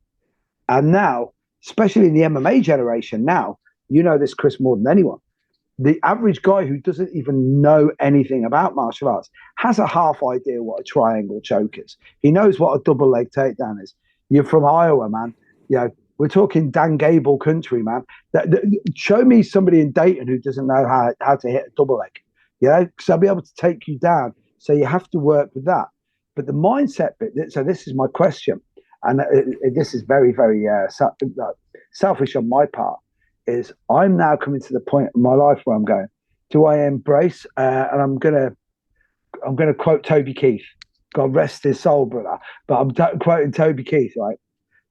And now, especially in the MMA generation now, you know this, Chris, more than anyone. The average guy who doesn't even know anything about martial arts has a half idea what a triangle choke is. He knows what a double leg takedown is. You're from Iowa, man. You know, we're talking Dan Gable country, man. Show me somebody in Dayton who doesn't know how to hit a double leg. You know, because I'll be able to take you down. So you have to work with that. But the mindset bit, so this is my question. And this is very, very selfish on my part, is I'm now coming to the point in my life where I'm going, do I embrace, and I'm gonna quote Toby Keith, God rest his soul, brother, but I'm quoting Toby Keith, right?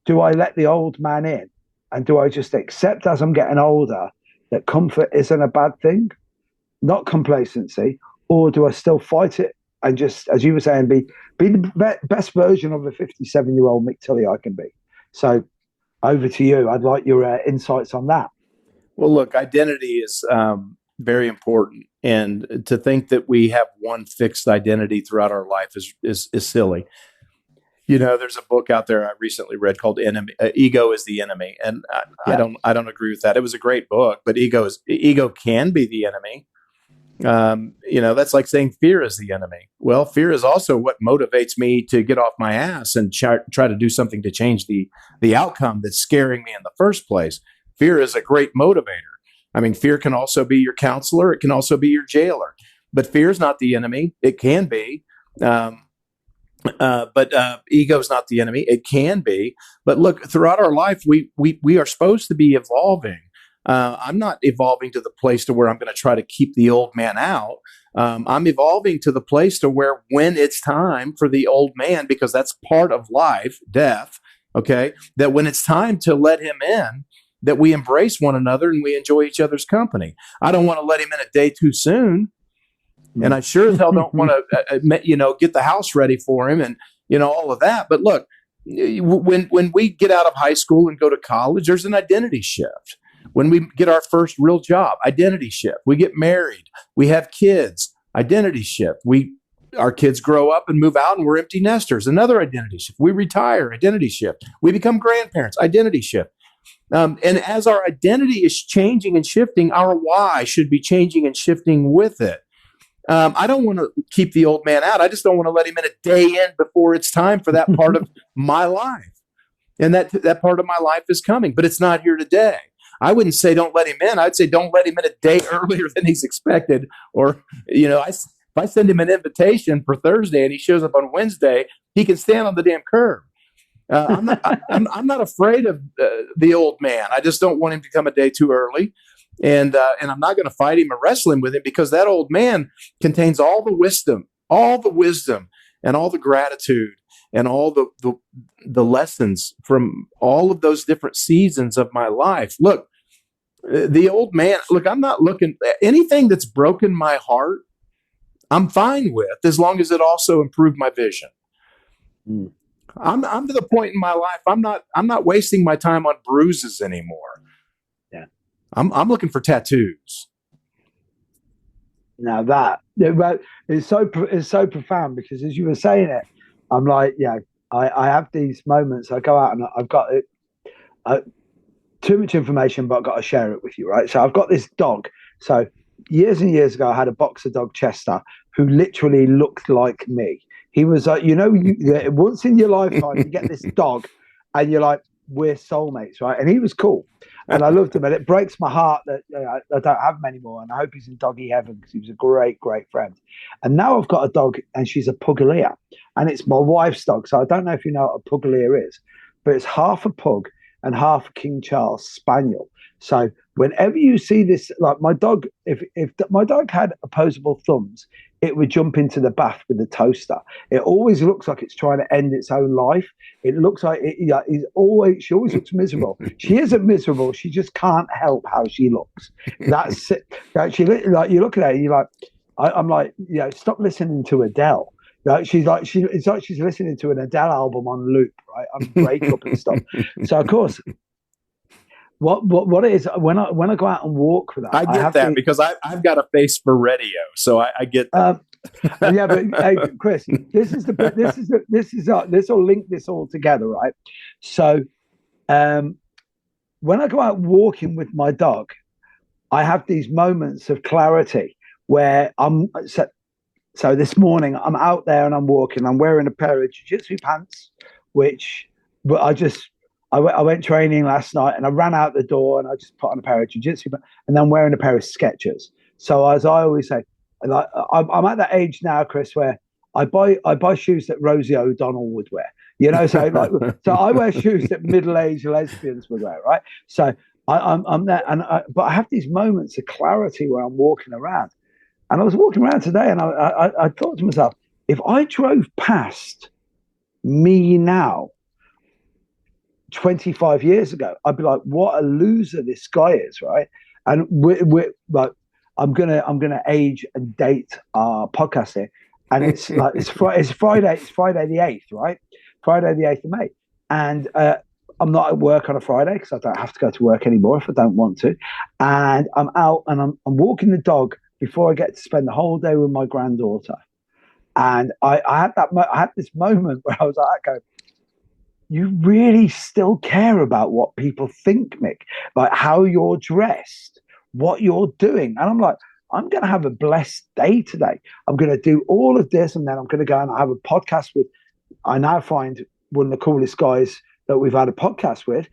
Do I let the old man in? And do I just accept as I'm getting older that comfort isn't a bad thing, not complacency, or do I still fight it and just, as you were saying, be the best version of a 57-year-old Mick Tully I can be? So over to you. I'd like your insights on that. Well, look, identity is very important. And to think that we have one fixed identity throughout our life is silly. You know, there's a book out there I recently read called Ego is the Enemy. And I don't agree with that. It was a great book, but ego can be the enemy. You know, that's like saying fear is the enemy. Well, fear is also what motivates me to get off my ass and try to do something to change the outcome that's scaring me in the first place. Fear is a great motivator. I mean, fear can also be your counselor. It can also be your jailer. But fear is not the enemy. It can be. But ego is not the enemy. It can be. But look, throughout our life, we are supposed to be evolving. I'm not evolving to the place to where I'm going to try to keep the old man out. I'm evolving to the place to where when it's time for the old man, because that's part of life, death, okay, that when it's time to let him in, that we embrace one another and we enjoy each other's company. I don't want to let him in a day too soon. And I sure as hell don't want to, get the house ready for him and, all of that. But look, when we get out of high school and go to college, there's an identity shift. When we get our first real job, identity shift. We get married, we have kids, identity shift. Our kids grow up and move out and we're empty nesters, another identity shift. We retire, identity shift. We become grandparents, identity shift. And as our identity is changing and shifting, our why should be changing and shifting with it. I don't want to keep the old man out. I just don't want to let him in a day in before it's time for that part of my life. And that part of my life is coming, but it's not here today. I wouldn't say don't let him in. I'd say don't let him in a day earlier than he's expected. Or, if I send him an invitation for Thursday and he shows up on Wednesday, he can stand on the damn curb. I'm not afraid of the old man. I just don't want him to come a day too early. And I'm not going to fight him or wrestle him with him, because that old man contains all the wisdom and all the gratitude and all the lessons from all of those different seasons of my life. Look, the old man, I'm not looking at anything that's broken my heart. I'm fine with, as long as it also improved my vision. I'm to the point in my life, I'm not wasting my time on bruises anymore. Yeah. I'm looking for tattoos. Now that it's so profound, because as you were saying it, I'm like, I have these moments. I go out and I've got too much information, but I've got to share it with you, right? So I've got this dog. So years and years ago, I had a boxer dog, Chester, who literally looked like me. He was like, once in your lifetime, you get this dog and you're like, we're soulmates, right? And he was cool. And I loved him. And it breaks my heart that I don't have him anymore. And I hope he's in doggy heaven, because he was a great, great friend. And now I've got a dog, and she's a Puggalea. And it's my wife's dog. So I don't know if you know what a Puggalea is, but it's half a pug and half a King Charles Spaniel. So whenever you see this, like my dog, if my dog had opposable thumbs, it would jump into the bath with the toaster. It always looks like it's trying to end its own life. It looks like she always looks miserable. She isn't miserable. She just can't help how she looks. That's it. You look at her and you're like, I'm like, stop listening to Adele. It's like she's listening to an Adele album on loop, right? On breakup and stuff. So of course, what it is, when I go out and walk with her, I get that because I've got a face for radio, so I get that. Yeah, but hey, Chris, this will link this all together, right? So, when I go out walking with my dog, I have these moments of clarity where So this morning I'm out there and I'm walking. I'm wearing a pair of jiu-jitsu pants, I went training last night and I ran out the door and I just put on a pair of jiu-jitsu pants, and then wearing a pair of Skechers. So as I always say, like I'm at that age now, Chris, where I buy shoes that Rosie O'Donnell would wear. So I wear shoes that middle-aged lesbians would wear, right? So I'm there, but I have these moments of clarity where I'm walking around. And I was walking around today and I thought to myself, if I drove past me now 25 years ago, I'd be like, what a loser this guy is, right? And we're like, I'm gonna age and date our podcast here. And it's like it's Friday the 8th, right? Friday the 8th of May. And I'm not at work on a Friday because I don't have to go to work anymore if I don't want to. And I'm out and I'm walking the dog before I get to spend the whole day with my granddaughter. And I had this moment where I was like, you really still care about what people think, Mick, like how you're dressed, what you're doing. And I'm like, I'm going to have a blessed day today. I'm going to do all of this, and then I'm going to go and have a podcast with, I now find, one of the coolest guys that we've had a podcast with.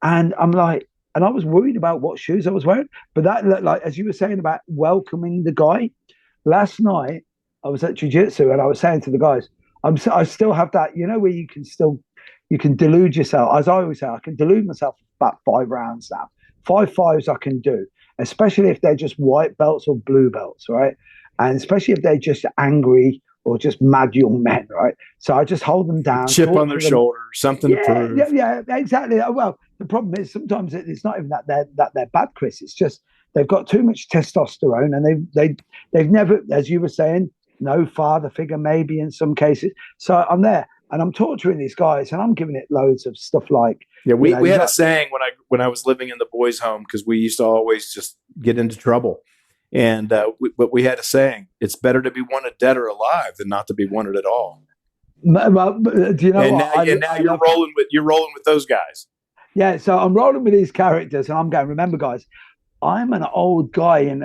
And I'm like, and I was worried about what shoes I was wearing. But that, like, as you were saying about welcoming the guy, last night I was at jiu-jitsu and I was saying to the guys, I still have that, where you can delude yourself. As I always say, I can delude myself about 5 rounds now. 5 fives I can do, especially if they're just white belts or blue belts, right? And especially if they're just angry or just mad young men, right? So I just hold them down. Chip on their shoulder, something to prove. Yeah, exactly. Well, the problem is sometimes it's not even that they're bad, Chris. It's just they've got too much testosterone, and they've never, as you were saying, no father figure maybe in some cases. So I'm there and I'm torturing these guys, and I'm giving it loads of stuff like, we had a saying when I was living in the boys' home, because we used to always just get into trouble. And but we had a saying: it's better to be wanted dead or alive than not to be wanted at all. Well, do you know what? Now you're rolling with those guys. Yeah, so I'm rolling with these characters, and I'm going. Remember, guys, I'm an old guy in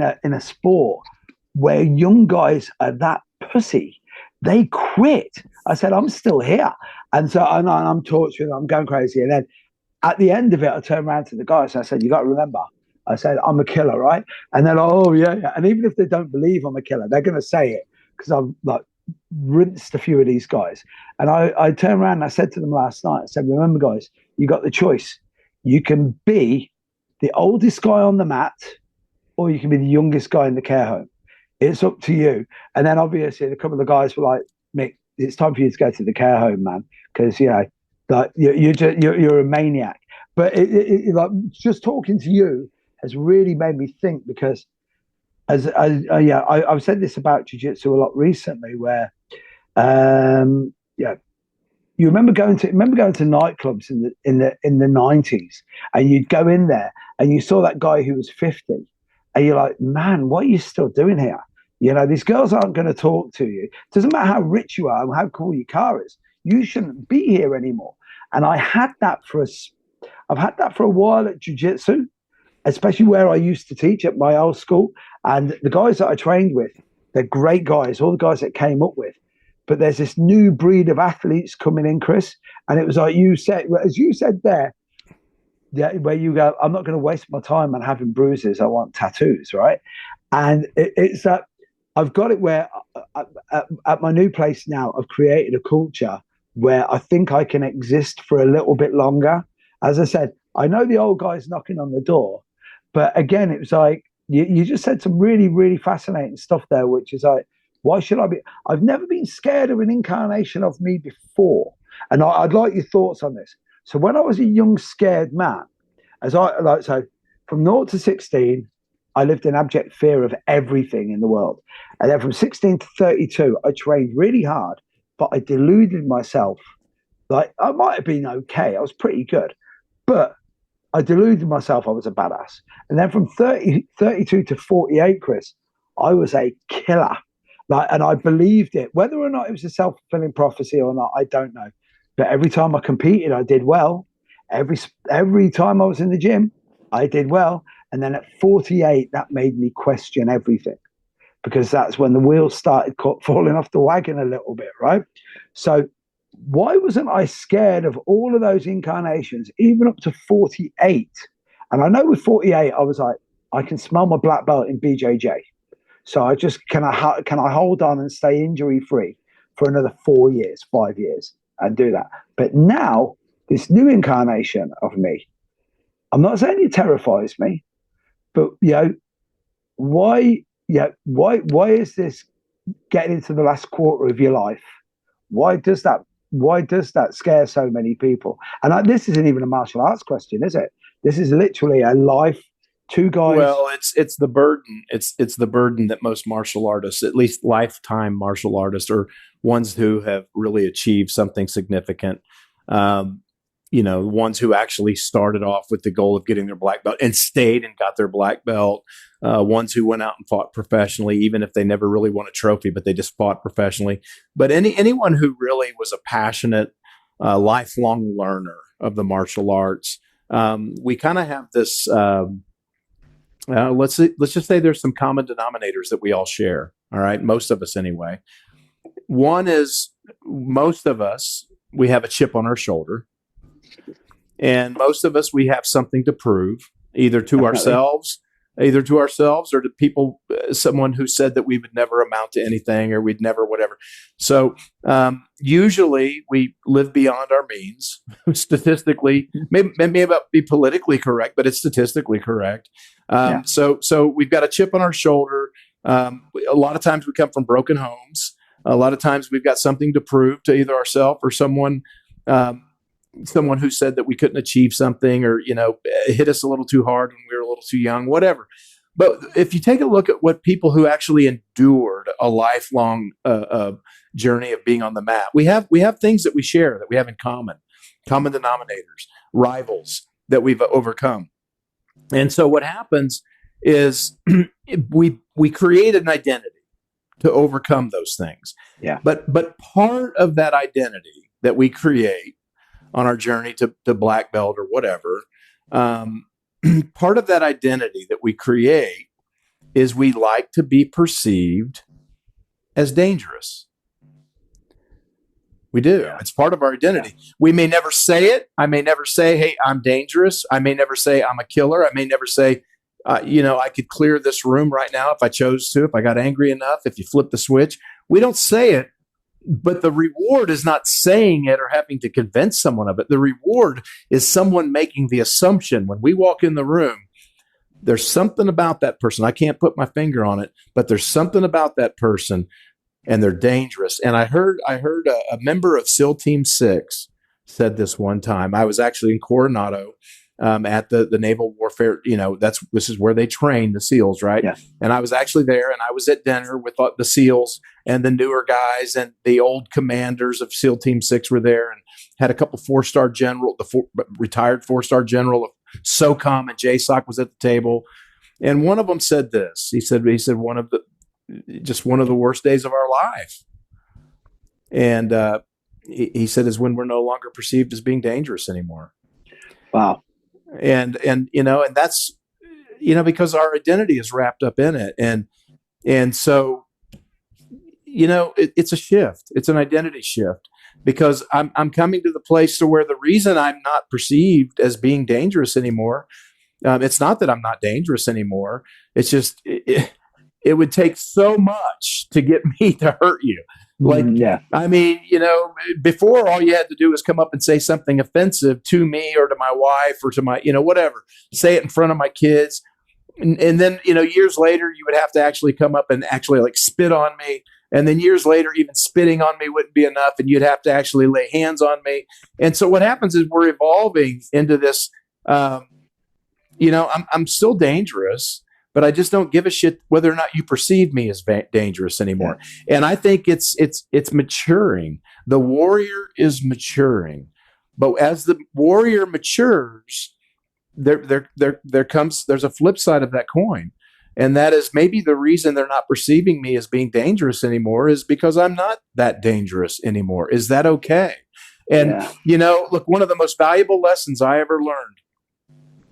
a sport where young guys are that pussy. They quit. I said, I'm still here, and so I'm torturing. I'm going crazy, and then at the end of it, I turned around to the guys and I said, "You got to remember." I said, I'm a killer, right? And they're like, oh, yeah. And even if they don't believe I'm a killer, they're going to say it, because I've like rinsed a few of these guys. And I turned around and I said to them last night, I said, remember, guys, you got the choice. You can be the oldest guy on the mat, or you can be the youngest guy in the care home. It's up to you. And then obviously a couple of the guys were like, Mick, it's time for you to go to the care home, man, because, you know, like you're a maniac. But like just talking to you has really made me think, because I've said this about jiu-jitsu a lot recently, where you remember going to nightclubs in the 90s, and you'd go in there and you saw that guy who was 50, and you're like, man, what are you still doing here? You know, these girls aren't going to talk to you. It doesn't matter how rich you are and how cool your car is. You shouldn't be here anymore. And I've had that for a while at jiu-jitsu, especially where I used to teach at my old school. And the guys that I trained with, they're great guys, all the guys that came up with. But there's this new breed of athletes coming in, Chris. And it was like you said, as you said there, yeah, where you go, I'm not going to waste my time on having bruises. I want tattoos, right? And it's that I've got it where at my new place now, I've created a culture where I think I can exist for a little bit longer. As I said, I know the old guy's knocking on the door. But again, it was like, you just said some really, really fascinating stuff there, which is like, why should I be? I've never been scared of an incarnation of me before. And I'd like your thoughts on this. So when I was a young, scared man, so from 0 to 16, I lived in abject fear of everything in the world. And then from 16 to 32, I trained really hard, but I deluded myself. Like, I might have been okay. I was pretty good. But I deluded myself I was a badass. And then from 32 to 48, Chris, I was a killer. And I believed it. Whether or not it was a self-fulfilling prophecy or not, I don't know. But every time I competed, I did well. Every time I was in the gym, I did well. And then at 48, that made me question everything, because that's when the wheels started falling off the wagon a little bit, right? So why wasn't I scared of all of those incarnations, even up to 48? And I know with 48, I was like, I can smell my black belt in BJJ. So I just, can I hold on and stay injury free for another 4 years, 5 years, and do that? But now this new incarnation of me, I'm not saying it terrifies me, but why is this getting into the last quarter of your life? Why does that scare so many people? And this isn't even a martial arts question, is it? This is literally a life. Two guys. Well, it's the burden. It's the burden that most martial artists, at least lifetime martial artists, or ones who have really achieved something significant, ones who actually started off with the goal of getting their black belt and stayed and got their black belt, ones who went out and fought professionally, even if they never really won a trophy, but they just fought professionally. But anyone who really was a passionate, lifelong learner of the martial arts, we kind of have this. Let's just say there's some common denominators that we all share. All right. Most of us anyway. One is most of us, we have a chip on our shoulder, and most of us, we have something to prove either to ourselves or to people, someone who said that we would never amount to anything or we'd never, whatever. So usually we live beyond our means, statistically, maybe about be politically correct, but it's statistically correct. So we've got a chip on our shoulder. A lot of times we come from broken homes. A lot of times we've got something to prove to either ourselves or someone who said that we couldn't achieve something, or hit us a little too hard when we were a little too young, whatever. But if you take a look at what people who actually endured a lifelong journey of being on the mat, we have things that we share, that we have in common denominators, rivals that we've overcome. And so what happens is we create an identity to overcome those things. Yeah. But part of that identity that we create on our journey to black belt or whatever, part of that identity that we create is we like to be perceived as dangerous. We do. Yeah. It's part of our identity. Yeah. We may never say it. I may never say, hey, I'm dangerous. I may never say I'm a killer. I may never say, I could clear this room right now if I chose to, if I got angry enough, if you flip the switch. We don't say it, but the reward is not saying it or having to convince someone of it. The reward is someone making the assumption when we walk in the room, there's something about that person. I can't put my finger on it, but there's something about that person and they're dangerous. And I heard a member of SEAL Team 6 said this one time. I was actually in Coronado at the Naval Warfare, this is where they train the SEALs, right? Yeah. And I was actually there, and I was at dinner with the SEALs and the newer guys, and the old commanders of SEAL Team 6 were there, and had a couple four-star general, retired four-star general of SOCOM and JSOC was at the table. And one of them said this. He said one of the worst days of our life. And he said is when we're no longer perceived as being dangerous anymore. Wow. And that's, because our identity is wrapped up in it. And so, it's a shift. It's an identity shift, because I'm coming to the place to where the reason I'm not perceived as being dangerous anymore, it's not that I'm not dangerous anymore. It's just, it would take so much to get me to hurt you. I mean, before, all you had to do was come up and say something offensive to me or to my wife or to my, whatever, say it in front of my kids. And then, years later, you would have to actually come up and actually like spit on me. And then years later, even spitting on me wouldn't be enough. And you'd have to actually lay hands on me. And so what happens is we're evolving into this, I'm still dangerous, but I just don't give a shit whether or not you perceive me as dangerous anymore. Yeah. And I think it's maturing. The warrior is maturing, but as the warrior matures, there's a flip side of that coin, and that is maybe the reason they're not perceiving me as being dangerous anymore is because I'm not that dangerous anymore. Is that okay? And look, one of the most valuable lessons I ever learned.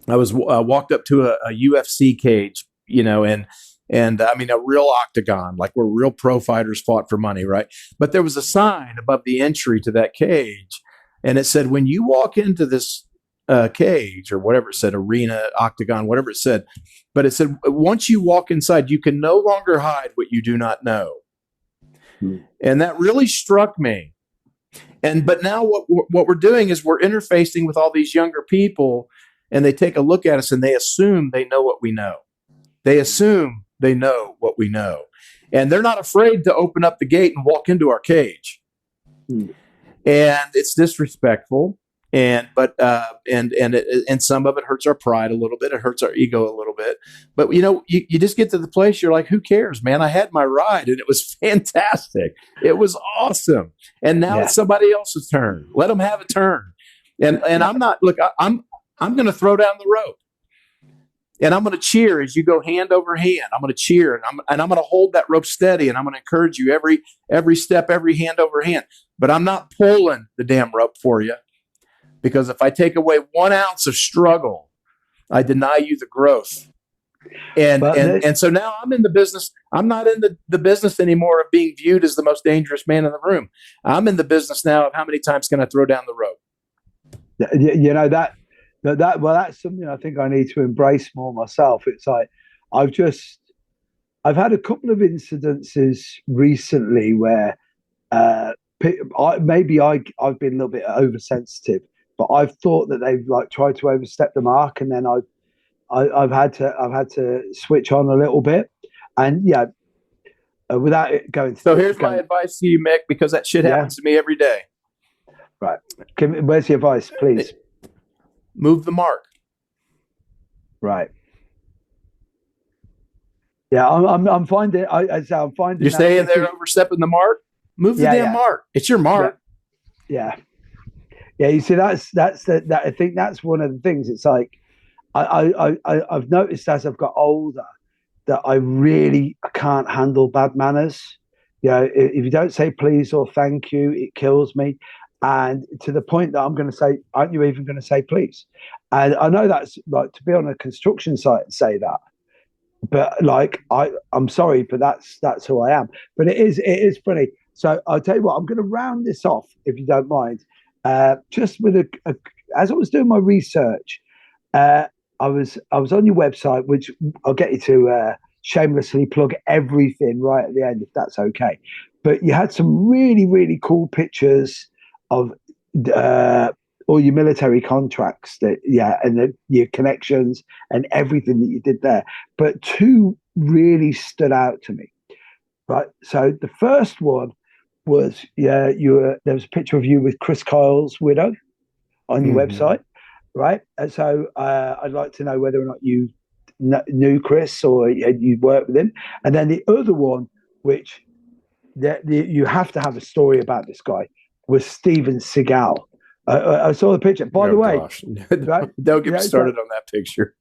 I was walked up to a UFC cage. And I mean, a real octagon, like where real pro fighters fought for money, right? But there was a sign above the entry to that cage, and it said, when you walk into this cage, or whatever it said, arena, octagon, whatever it said, but it said, once you walk inside, you can no longer hide what you do not know. And that really struck me. But now what we're doing is we're interfacing with all these younger people, and they take a look at us and they assume they know what we know. They assume they know what we know, and they're not afraid to open up the gate and walk into our cage. And it's disrespectful, and some of it hurts our pride a little bit. It hurts our ego a little bit. But you just get to the place you're like, who cares, man? I had my ride, and it was fantastic. It was awesome, and now it's somebody else's turn. Let them have a turn. And I'm not. Look, I'm going to throw down the rope. And I'm going to cheer as you go hand over hand. I'm going to cheer, and I'm going to hold that rope steady, and I'm going to encourage you every step, every hand over hand. But I'm not pulling the damn rope for you, because if I take away 1 ounce of struggle, I deny you the growth. And so now I'm in the business. I'm not in the business anymore of being viewed as the most dangerous man in the room. I'm in the business now of how many times can I throw down the rope. That's something I think I need to embrace more myself. It's like I've had a couple of incidences recently where I've been a little bit oversensitive, but I've thought that they've like tried to overstep the mark, and then I've had to switch on a little bit, and without it going. So here's my advice to you, Mick, because that shit happens to me every day. Right. Where's the advice, please? Move the mark. Right. Yeah, I'm finding. I say I'm finding. You're saying they're overstepping the mark. Move the damn mark. It's your mark. Yeah. You see, that's that. I think that's one of the things. It's like I've noticed as I've got older that I can't handle bad manners. If you don't say please or thank you, it kills me. And to the point that I'm going to say, aren't you even going to say please? And I know that's like to be on a construction site and say that. But like I'm sorry, but that's who I am. But it is funny. So I'll tell you what, I'm going to round this off if you don't mind. Just with as I was doing my research, I was on your website, which I'll get you to shamelessly plug everything right at the end if that's okay. But you had some really, really cool pictures of all your military contracts and your connections and everything that you did there. But two really stood out to me. Right. So the first one was there was a picture of you with Chris Kyle's widow on your website. Right. And so I'd like to know whether or not you knew Chris or you worked with him. And then the other one, which you have to have a story about this guy, was Steven Seagal. I saw the picture. By the way, right? Don't get me started on that picture.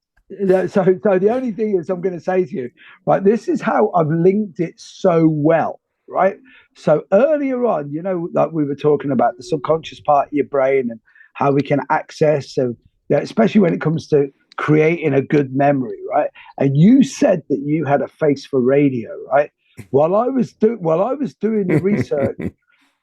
So the only thing is I'm going to say to you, right, this is how I've linked it so well, right? So earlier on, like we were talking about the subconscious part of your brain and how we can access, and especially when it comes to creating a good memory, right? And you said that you had a face for radio, right? While I was doing the research,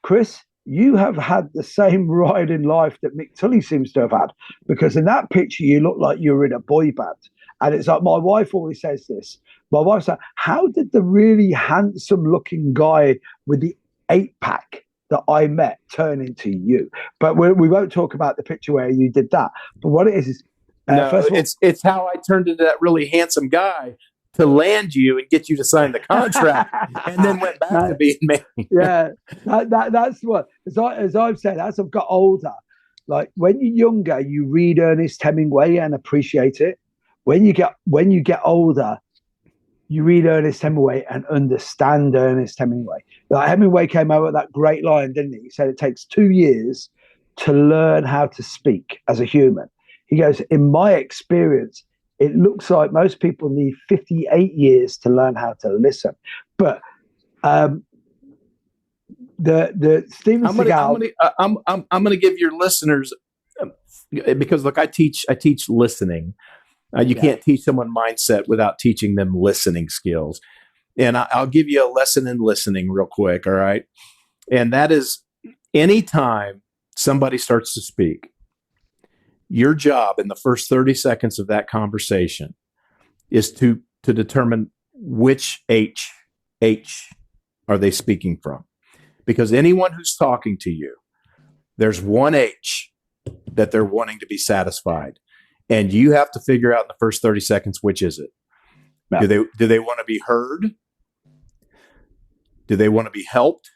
Chris, you have had the same ride in life that Mick Tully seems to have had, because in that picture you look like you were in a boy band. And it's like, my wife always says this. My wife said, how did the really handsome looking guy with the 8-pack that I met turn into you? But we won't talk about the picture where you did that. But what it is first of all, it's how I turned into that really handsome guy to land you and get you to sign the contract, and then went back to being me. That's what, as I've said, as I've got older, like when you're younger, you read Ernest Hemingway and appreciate it. When you get older, you read Ernest Hemingway and understand Ernest Hemingway. Like Hemingway came out with that great line, didn't he? He said it takes 2 years to learn how to speak as a human. He goes, in my experience, it looks like most people need 58 years to learn how to listen. But the Steven Seagal, I'm going to give your listeners, because look, I teach listening. You can't teach someone mindset without teaching them listening skills. And I'll give you a lesson in listening real quick. All right. And that is, anytime somebody starts to speak, your job in the first 30 seconds of that conversation is to determine which H are they speaking from. Because anyone who's talking to you, there's one H that they're wanting to be satisfied. And you have to figure out in the first 30 seconds, which is it? Yeah. Do they want to be heard? Do they want to be helped?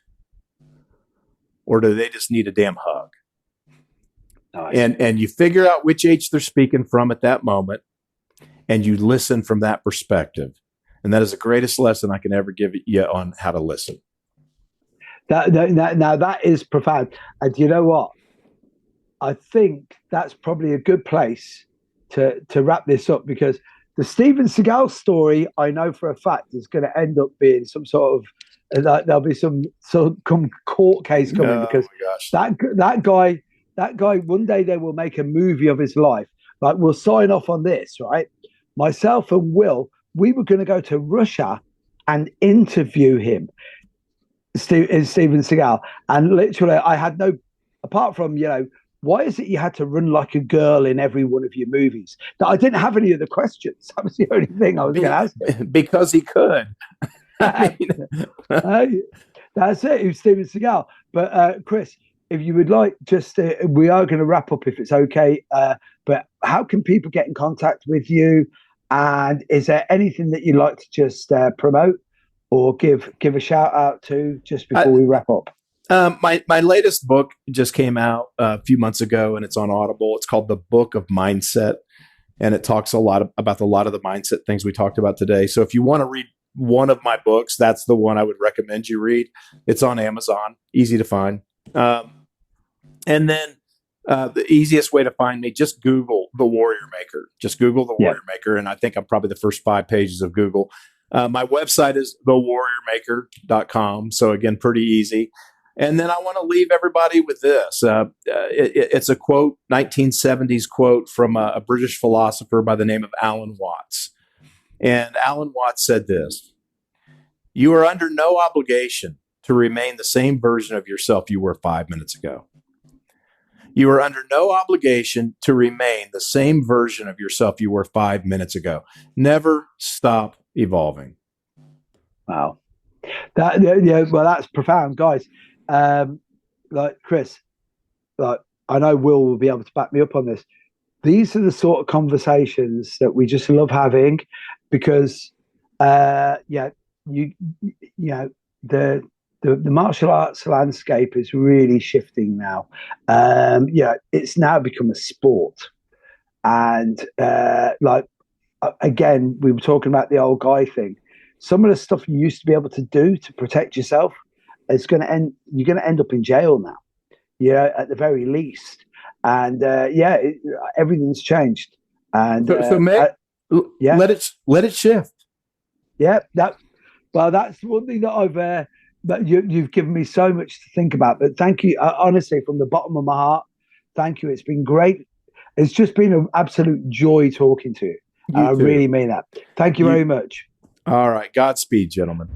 Or do they just need a damn hug? Nice. And you figure out which H they're speaking from at that moment, and you listen from that perspective. And that is the greatest lesson I can ever give you on how to listen. Now that is profound. And you know what? I think that's probably a good place to wrap this up, because the Steven Seagal story, I know for a fact, is going to end up being some sort of there'll be some court case coming, because that guy, one day they will make a movie of his life. Like, we'll sign off on this, right? Myself and Will, we were going to go to Russia and interview him, Steven Seagal. And literally, I had no, apart from, why is it you had to run like a girl in every one of your movies? That I didn't have any of the questions. That was the only thing I was going to ask him. Because he could. That's it. It was Steven Seagal. But Chris, if you would like, just we are going to wrap up if it's okay. But how can people get in contact with you? And is there anything that you'd like to just promote or give a shout out to just before we wrap up? My latest book just came out a few months ago, and it's on Audible. It's called The Book of Mindset, and it talks a lot of the mindset things we talked about today. So if you want to read one of my books, that's the one I would recommend you read. It's on Amazon, easy to find. And then the easiest way to find me, just Google The Warrior Maker. Just Google The Warrior Maker, and I think I'm probably the first 5 pages of Google. My website is thewarriormaker.com. So again, pretty easy. And then I want to leave everybody with this. It's a quote, 1970s quote from a British philosopher by the name of Alan Watts. And Alan Watts said this: "You are under no obligation to remain the same version of yourself you were 5 minutes ago. You are under no obligation to remain the same version of yourself you were 5 minutes ago. Never stop evolving." Wow. Well, that's profound, guys. Like Chris, like I know will be able to back me up on this. These are the sort of conversations that we just love having, because the martial arts landscape is really shifting now. It's now become a sport, and again, we were talking about the old guy thing. Some of the stuff you used to be able to do to protect yourself, you're going to end up in jail now, at the very least. And everything's changed. And so Mick, let it shift. Yeah, that's one thing that I've that you've given me so much to think about. But thank you, honestly, from the bottom of my heart. Thank you. It's been great. It's just been an absolute joy talking to you. And I really mean that. Thank you very much. All right. Godspeed, gentlemen.